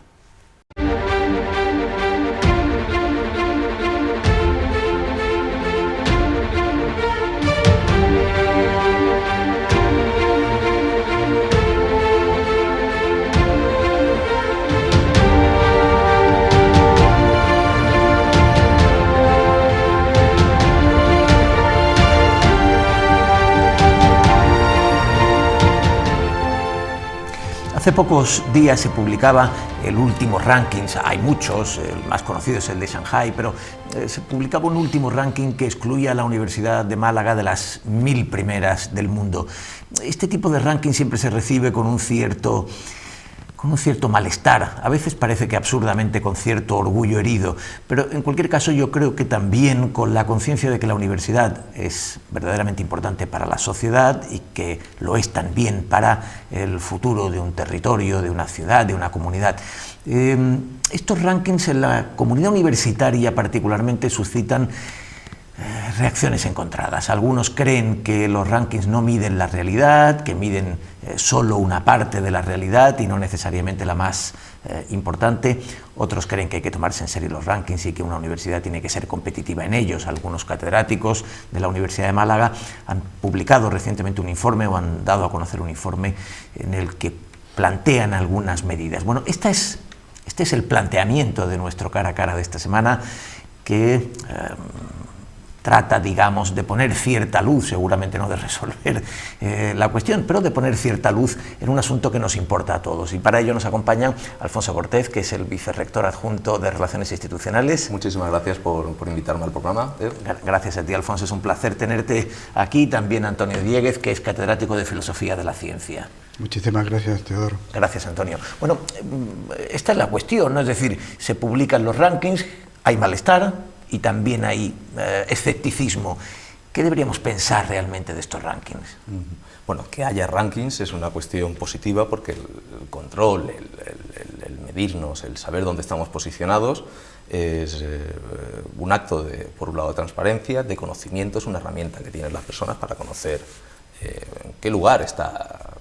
[SPEAKER 1] Hace pocos días se publicaba el último ranking, hay muchos, el más conocido es el de Shanghai, pero se publicaba un último ranking que excluía a la Universidad de Málaga de las 1000 primeras del mundo. Este tipo de ranking siempre se recibe con un cierto malestar, a veces parece que absurdamente con cierto orgullo herido, pero en cualquier caso yo creo que también con la conciencia de que la universidad es verdaderamente importante para la sociedad y que lo es también para el futuro de un territorio, de una ciudad, de una comunidad. Estos rankings en la comunidad universitaria particularmente suscitan reacciones encontradas. Algunos creen que los rankings no miden la realidad, que miden solo una parte de la realidad y no necesariamente la más importante. Otros creen que hay que tomarse en serio los rankings y que una universidad tiene que ser competitiva en ellos. Algunos catedráticos de la Universidad de Málaga han publicado recientemente un informe o han dado a conocer un informe en el que plantean algunas medidas. Bueno, este es el planteamiento de nuestro cara a cara de esta semana, que trata, digamos, de poner cierta luz, seguramente no de resolver la cuestión, pero de poner cierta luz en un asunto que nos importa a todos. Y para ello nos acompaña Alfonso Cortez, que es el vicerrector adjunto de Relaciones Institucionales.
[SPEAKER 13] Muchísimas gracias por invitarme al programa.
[SPEAKER 1] Gracias a ti, Alfonso, es un placer tenerte aquí. También Antonio Dieguez, que es catedrático de Filosofía de la Ciencia.
[SPEAKER 14] Muchísimas gracias, Teodoro.
[SPEAKER 1] Gracias, Antonio. Bueno, esta es la cuestión, ¿no? Es decir, se publican los rankings, hay malestar y también hay escepticismo. ¿Qué deberíamos pensar realmente de estos rankings?
[SPEAKER 13] Bueno, que haya rankings es una cuestión positiva porque el control, el medirnos, el saber dónde estamos posicionados es un acto, por un lado, de transparencia, de conocimiento, es una herramienta que tienen las personas para conocer en qué lugar está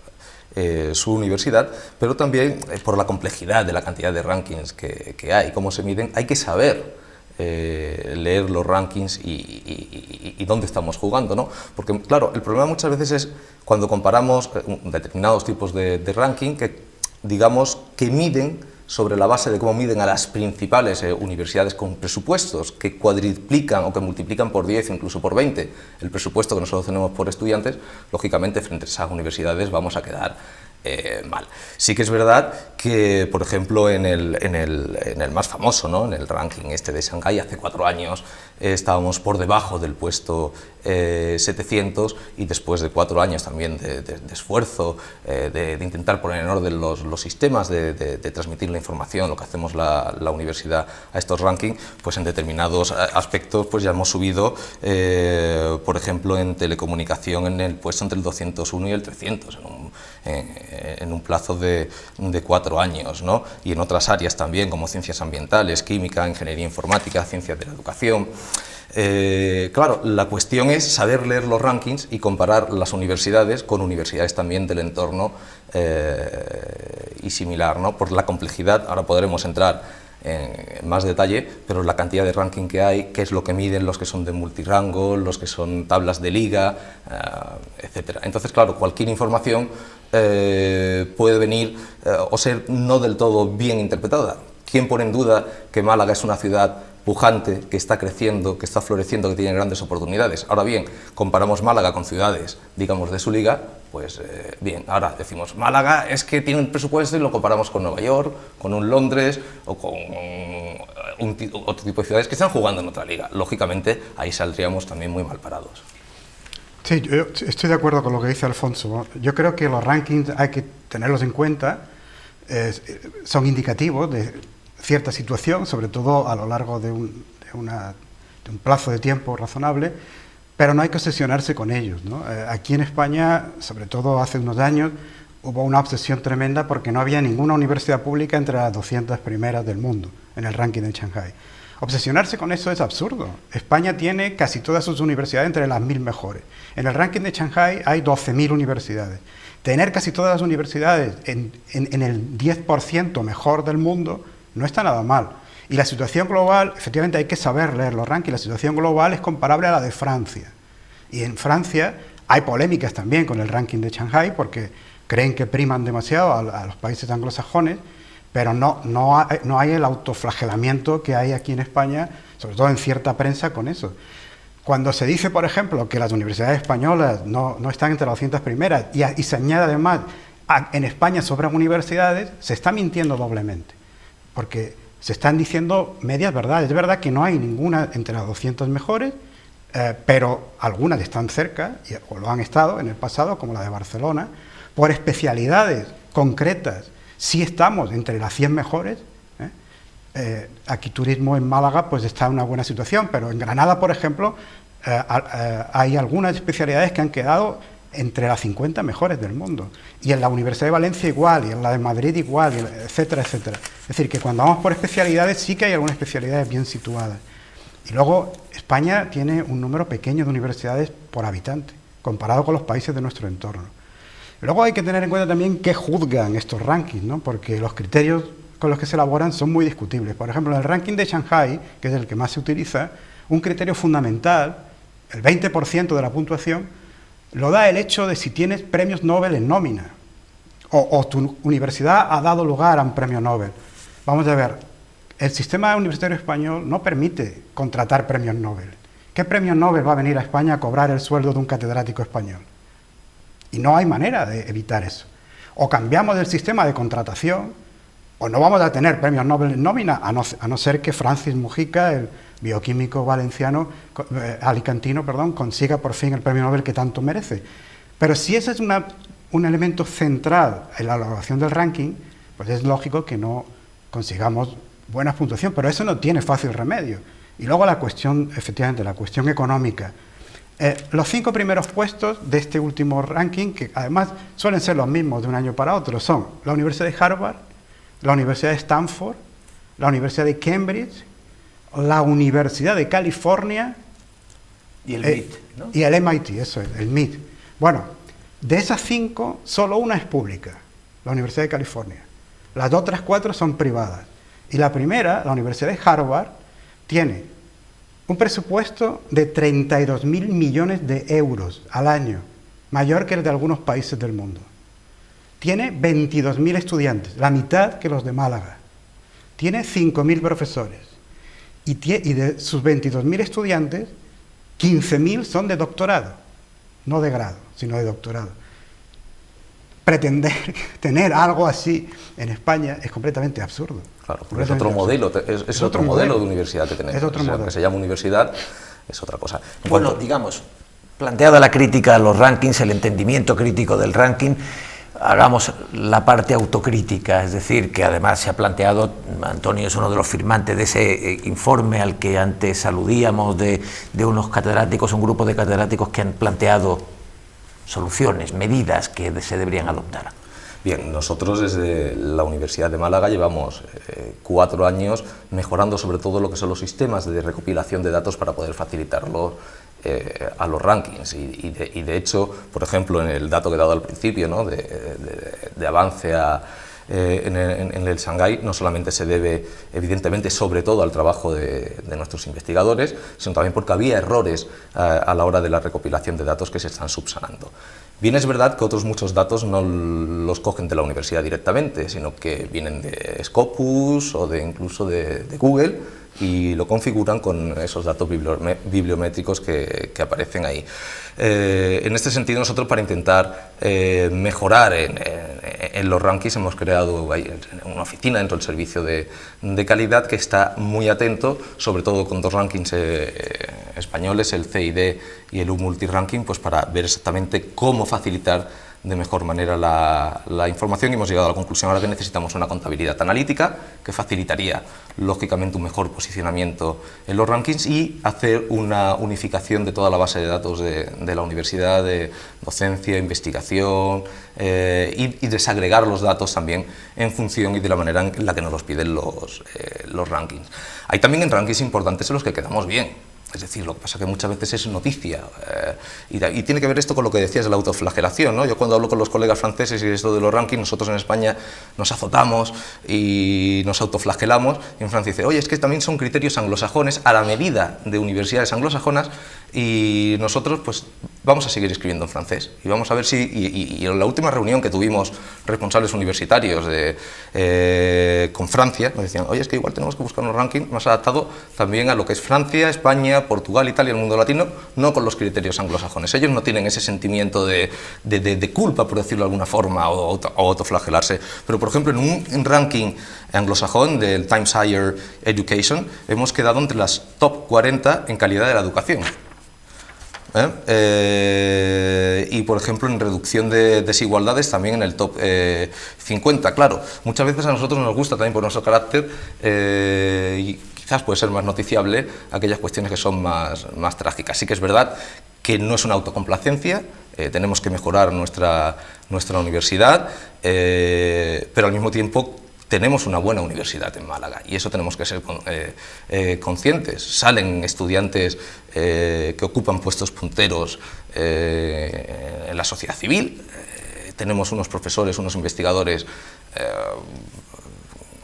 [SPEAKER 13] su universidad, pero también por la complejidad de la cantidad de rankings que hay, cómo se miden, hay que saber leer los rankings y dónde estamos jugando, ¿no? Porque, claro, el problema muchas veces es cuando comparamos determinados tipos de ranking que, digamos, que miden sobre la base de cómo miden a las principales universidades con presupuestos que cuadriplican o que multiplican por 10, incluso por 20, el presupuesto que nosotros tenemos por estudiantes. Lógicamente, frente a esas universidades vamos a quedar mal. Sí que es verdad que, por ejemplo, en el más famoso, ¿no? En el ranking este de Shanghái, hace 4 años estábamos por debajo del puesto 700 y después de 4 años también de esfuerzo, de intentar poner en orden los sistemas de transmitir la información, lo que hacemos la universidad a estos rankings, pues en determinados aspectos pues ya hemos subido, por ejemplo, en telecomunicación en el puesto entre el 201 y el 300, en un plazo de 4 años, ¿no? Y en otras áreas también, como ciencias ambientales, química, ingeniería informática, ciencias de la educación. Claro, la cuestión es saber leer los rankings y comparar las universidades con universidades también del entorno y similar, ¿no? Por la complejidad, ahora podremos entrar en más detalle, pero la cantidad de ranking que hay, qué es lo que miden los que son de multirango, los que son tablas de liga, etcétera. Entonces, claro, cualquier información puede venir o ser no del todo bien interpretada. ¿Quién pone en duda que Málaga es una ciudad pujante, que está creciendo, que está floreciendo, que tiene grandes oportunidades? Ahora bien, comparamos Málaga con ciudades, digamos, de su liga, pues bien, ahora decimos, Málaga es que tiene un presupuesto y lo comparamos con Nueva York, con un Londres o con otro tipo de ciudades que están jugando en otra liga. Lógicamente, ahí saldríamos también muy mal parados.
[SPEAKER 14] Sí, yo estoy de acuerdo con lo que dice Alfonso. Yo creo que los rankings hay que tenerlos en cuenta, son indicativos de cierta situación, sobre todo a lo largo de un plazo de tiempo razonable, pero no hay que obsesionarse con ellos, ¿no? Aquí en España, sobre todo hace unos años, hubo una obsesión tremenda porque no había ninguna universidad pública entre las 200 primeras del mundo en el ranking de Shanghái. Obsesionarse con eso es absurdo. España tiene casi todas sus universidades entre las 1000 mejores. En el ranking de Shanghái hay 12.000 universidades. Tener casi todas las universidades en el 10% mejor del mundo no está nada mal. Y la situación global, efectivamente hay que saber leer los rankings, la situación global es comparable a la de Francia. Y en Francia hay polémicas también con el ranking de Shanghái porque creen que priman demasiado a los países anglosajones, pero no hay el autoflagelamiento que hay aquí en España, sobre todo en cierta prensa, con eso. Cuando se dice, por ejemplo, que las universidades españolas no están entre las 200 primeras y se añade además, en España sobran universidades, se está mintiendo doblemente. Porque se están diciendo medias verdades. Es verdad que no hay ninguna entre las 200 mejores, pero algunas están cerca, o lo han estado en el pasado, como la de Barcelona. Por especialidades concretas, sí estamos entre las 100 mejores. Aquí turismo en Málaga pues está en una buena situación, pero en Granada, por ejemplo, hay algunas especialidades que han quedado entre las 50 mejores del mundo. Y en la Universidad de Valencia igual, y en la de Madrid igual, etcétera, etcétera. Es decir, que cuando vamos por especialidades sí que hay algunas especialidades bien situadas. Y luego España tiene un número pequeño de universidades por habitante, comparado con los países de nuestro entorno. Y luego hay que tener en cuenta también qué juzgan estos rankings, ¿no? Porque los criterios con los que se elaboran son muy discutibles. Por ejemplo, en el ranking de Shanghái, que es el que más se utiliza, un criterio fundamental, el 20% de la puntuación, lo da el hecho de si tienes premios Nobel en nómina o tu universidad ha dado lugar a un premio Nobel. Vamos a ver, el sistema universitario español no permite contratar premios Nobel. ¿Qué premio Nobel va a venir a España a cobrar el sueldo de un catedrático español? Y no hay manera de evitar eso. O cambiamos el sistema de contratación, o no vamos a tener premios Nobel en nómina, a no ser que Francis Mujica, el bioquímico valenciano, alicantino, consiga por fin el premio Nobel que tanto merece. Pero si ese es un elemento central en la elaboración del ranking, pues es lógico que no consigamos buena puntuación, pero eso no tiene fácil remedio. Y luego la cuestión, efectivamente, la cuestión económica. Los 5 primeros puestos de este último ranking, que además suelen ser los mismos de un año para otro, son la Universidad de Harvard, la Universidad de Stanford, la Universidad de Cambridge, la Universidad de California
[SPEAKER 1] y el MIT, ¿no?
[SPEAKER 14] Y el MIT, eso es, el MIT. Bueno, de esas 5, solo una es pública, la Universidad de California. Las otras 4 son privadas. Y la primera, la Universidad de Harvard, tiene un presupuesto de 32.000 millones de euros al año, mayor que el de algunos países del mundo. Tiene 22.000 estudiantes, la mitad que los de Málaga. Tiene 5.000 profesores. Y de sus 22.000 estudiantes, 15.000 son de doctorado, no de grado, sino de doctorado. Pretender tener algo así en España es completamente absurdo.
[SPEAKER 13] Claro, porque es otro modelo, es otro modelo de universidad que tenemos.
[SPEAKER 14] Es otro modelo.
[SPEAKER 13] Que se llama universidad, es otra cosa.
[SPEAKER 1] Bueno, digamos, planteada la crítica a los rankings, el entendimiento crítico del ranking, hagamos la parte autocrítica, es decir, que además se ha planteado, Antonio es uno de los firmantes de ese informe al que antes aludíamos, de unos catedráticos, un grupo de catedráticos que han planteado soluciones, medidas que se deberían adoptar.
[SPEAKER 13] Bien, nosotros desde la Universidad de Málaga llevamos 4 años mejorando sobre todo lo que son los sistemas de recopilación de datos para poder facilitarlos a los rankings y de hecho, por ejemplo, en el dato que he dado al principio, ¿no? de avance en el Shanghái, no solamente se debe evidentemente sobre todo al trabajo de nuestros investigadores, sino también porque había errores a la hora de la recopilación de datos que se están subsanando. Bien, es verdad que otros muchos datos no los cogen de la universidad directamente, sino que vienen de Scopus o incluso de Google y lo configuran con esos datos bibliométricos que aparecen ahí. En este sentido, nosotros para intentar mejorar en los rankings hemos creado una oficina dentro del servicio de calidad que está muy atento, sobre todo con 2 rankings españoles, el CID y el U-Multi-Ranking, pues para ver exactamente cómo facilitar de mejor manera la información y hemos llegado a la conclusión ahora que necesitamos una contabilidad analítica que facilitaría lógicamente un mejor posicionamiento en los rankings y hacer una unificación de toda la base de datos de la universidad, de docencia, investigación y desagregar los datos también en función y de la manera en la que nos los piden los rankings. Hay también en rankings importantes en los que quedamos bien. Es decir, lo que pasa es que muchas veces es noticia y tiene que ver esto con lo que decías de la autoflagelación, ¿no? Yo cuando hablo con los colegas franceses y esto de los rankings, nosotros en España nos azotamos y nos autoflagelamos y en Francia dice, oye, es que también son criterios anglosajones a la medida de universidades anglosajonas y nosotros pues vamos a seguir escribiendo en francés y vamos a ver si, y en la última reunión que tuvimos responsables universitarios con Francia, nos decían, oye, es que igual tenemos que buscar un ranking más adaptado también a lo que es Francia, España, Portugal, Italia, el mundo latino, no con los criterios anglosajones. Ellos no tienen ese sentimiento de culpa, por decirlo de alguna forma, o autoflagelarse. Pero, por ejemplo, en un ranking anglosajón del Times Higher Education, hemos quedado entre las top 40 en calidad de la educación. Y por ejemplo en reducción de desigualdades también en el top 50, claro, muchas veces a nosotros nos gusta también por nuestro carácter y quizás puede ser más noticiable aquellas cuestiones que son más trágicas. Sí que es verdad que no es una autocomplacencia, tenemos que mejorar nuestra universidad, pero al mismo tiempo tenemos una buena universidad en Málaga y eso tenemos que ser conscientes. Salen estudiantes que ocupan puestos punteros en la sociedad civil, tenemos unos profesores, unos investigadores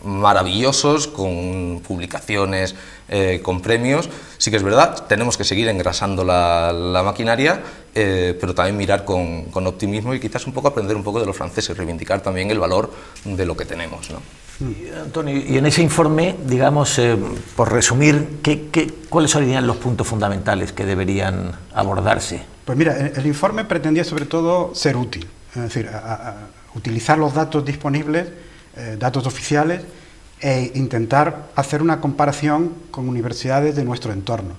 [SPEAKER 13] maravillosos, con publicaciones, con premios. Sí que es verdad, tenemos que seguir engrasando la maquinaria pero también mirar con optimismo y quizás un poco aprender un poco de los franceses, reivindicar también el valor de lo que tenemos, ¿no?
[SPEAKER 1] Antonio, y en ese informe, digamos, por resumir, ¿cuáles serían los puntos fundamentales que deberían abordarse?
[SPEAKER 14] Pues mira, el informe pretendía sobre todo ser útil, es decir, utilizar los datos disponibles, datos oficiales, e intentar hacer una comparación con universidades de nuestro entorno.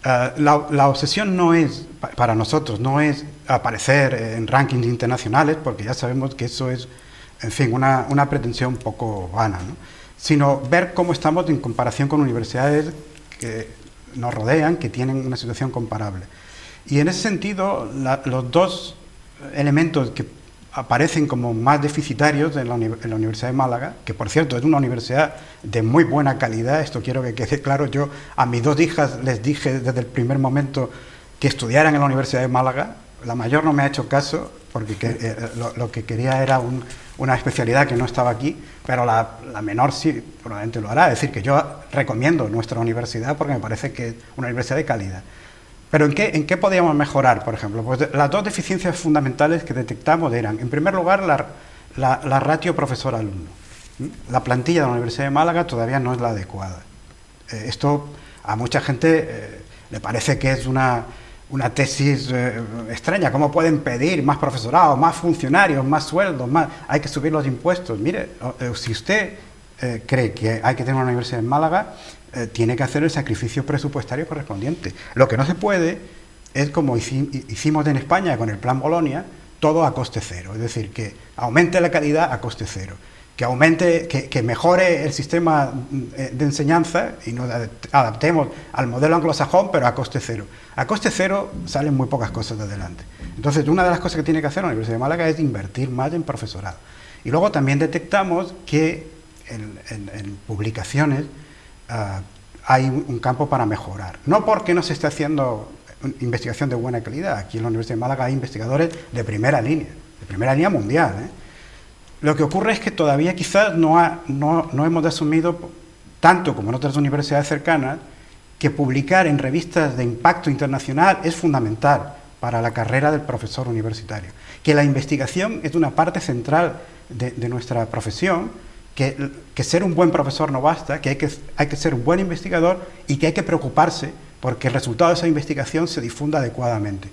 [SPEAKER 14] La obsesión no es, para nosotros, no es aparecer en rankings internacionales, porque ya sabemos que eso es, en fin, una pretensión un poco vana, ¿no? Sino ver cómo estamos en comparación con universidades que nos rodean, que tienen una situación comparable. Y en ese sentido, los dos elementos que aparecen como más deficitarios en la Universidad de Málaga, que por cierto es una universidad de muy buena calidad, esto quiero que quede claro. Yo a mis dos hijas les dije desde el primer momento que estudiaran en la Universidad de Málaga. La mayor no me ha hecho caso porque lo que quería era una especialidad que no estaba aquí, pero la menor sí, probablemente lo hará. Es decir, que yo recomiendo nuestra universidad porque me parece que es una universidad de calidad. Pero ¿en qué podíamos mejorar, por ejemplo? Pues las dos deficiencias fundamentales que detectamos eran, en primer lugar, la ratio profesor-alumno. La plantilla de la Universidad de Málaga todavía no es la adecuada. Esto a mucha gente le parece que es una tesis extraña. ¿Cómo pueden pedir más profesorado, más funcionarios, más sueldos, hay que subir los impuestos? Mire, si usted cree que hay que tener una universidad en Málaga, tiene que hacer el sacrificio presupuestario correspondiente. Lo que no se puede es, como hicimos en España con el Plan Bolonia, todo a coste cero. Es decir, que aumente la calidad a coste cero, que mejore el sistema de enseñanza y nos adaptemos al modelo anglosajón, pero a coste cero. A coste cero salen muy pocas cosas de adelante. Entonces, una de las cosas que tiene que hacer la Universidad de Málaga es invertir más en profesorado. Y luego también detectamos que en publicaciones hay un campo para mejorar. No porque no se esté haciendo investigación de buena calidad. Aquí en la Universidad de Málaga hay investigadores de primera línea mundial, ¿eh? Lo que ocurre es que todavía quizás no hemos asumido, tanto como en otras universidades cercanas, que publicar en revistas de impacto internacional es fundamental para la carrera del profesor universitario. Que la investigación es una parte central de nuestra profesión, que ser un buen profesor no basta, que hay que ser un buen investigador y que hay que preocuparse porque el resultado de esa investigación se difunda adecuadamente.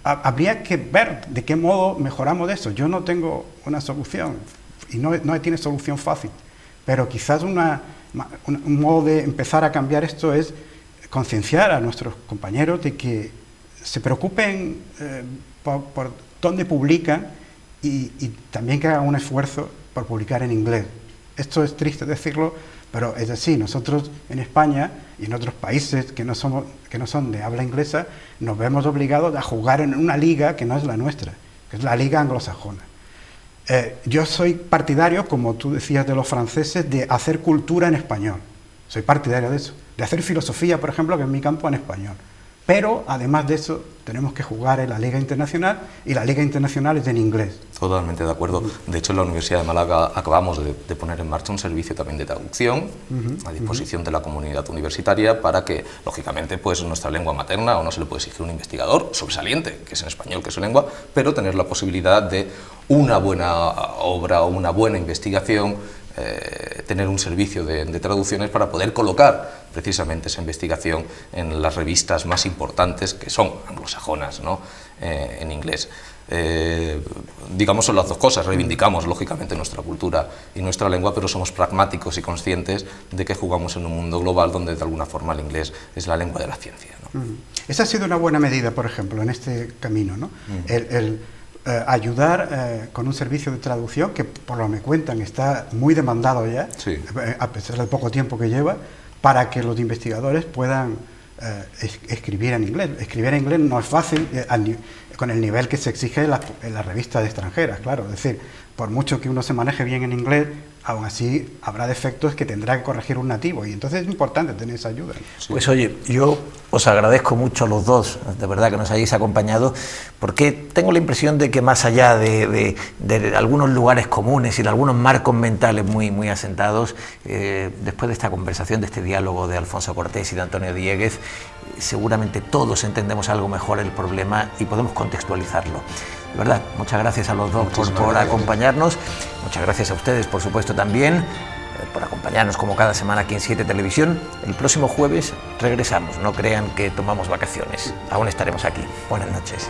[SPEAKER 14] Habría que ver de qué modo mejoramos eso. Yo no tengo una solución y no tiene solución fácil, pero quizás un modo de empezar a cambiar esto es concienciar a nuestros compañeros de que se preocupen por dónde publican y también que hagan un esfuerzo por publicar en inglés. Esto es triste decirlo, pero es así. Nosotros en España y en otros países que no son de habla inglesa, nos vemos obligados a jugar en una liga que no es la nuestra, que es la liga anglosajona. Yo soy partidario, como tú decías de los franceses, de hacer cultura en español. Soy partidario de eso. De hacer filosofía, por ejemplo, que es mi campo, en español. Pero, además de eso, tenemos que jugar en la Liga Internacional, y la Liga Internacional es en inglés.
[SPEAKER 13] Totalmente de acuerdo. De hecho, en la Universidad de Málaga acabamos de poner en marcha un servicio también de traducción a disposición de la comunidad universitaria para que, lógicamente, pues nuestra lengua materna, o no se le puede exigir a un investigador sobresaliente, que es en español, que es su lengua, pero tener la posibilidad de una buena obra o una buena investigación, tener un servicio de traducciones para poder colocar precisamente esa investigación en las revistas más importantes, que son anglosajonas, ¿no? En inglés. Digamos, son las dos cosas. Reivindicamos lógicamente nuestra cultura y nuestra lengua, pero somos pragmáticos y conscientes de que jugamos en un mundo global donde de alguna forma el inglés es la lengua de la ciencia, ¿no?
[SPEAKER 14] Esa ha sido una buena medida, por ejemplo, en este camino, ¿no? Ayudar con un servicio de traducción que, por lo que me cuentan, está muy demandado ya, sí, a pesar del poco tiempo que lleva, para que los investigadores puedan escribir en inglés. Escribir en inglés no es fácil con el nivel que se exige en las revistas extranjeras, claro. Es decir, por mucho que uno se maneje bien en inglés, aún así habrá defectos que tendrá que corregir un nativo, y entonces es importante tener esa ayuda.
[SPEAKER 1] Pues oye, yo os agradezco mucho a los dos, de verdad, que nos hayáis acompañado, porque tengo la impresión de que más allá de algunos lugares comunes y de algunos marcos mentales muy asentados, después de esta conversación, de este diálogo de Alfonso Cortés y de Antonio Dieguez, seguramente todos entendemos algo mejor el problema y podemos contextualizarlo. De verdad, muchas gracias a los dos por acompañarnos, muchas gracias a ustedes, por supuesto, también, por acompañarnos como cada semana aquí en 7 Televisión. El próximo jueves regresamos, no crean que tomamos vacaciones, aún estaremos aquí. Buenas noches.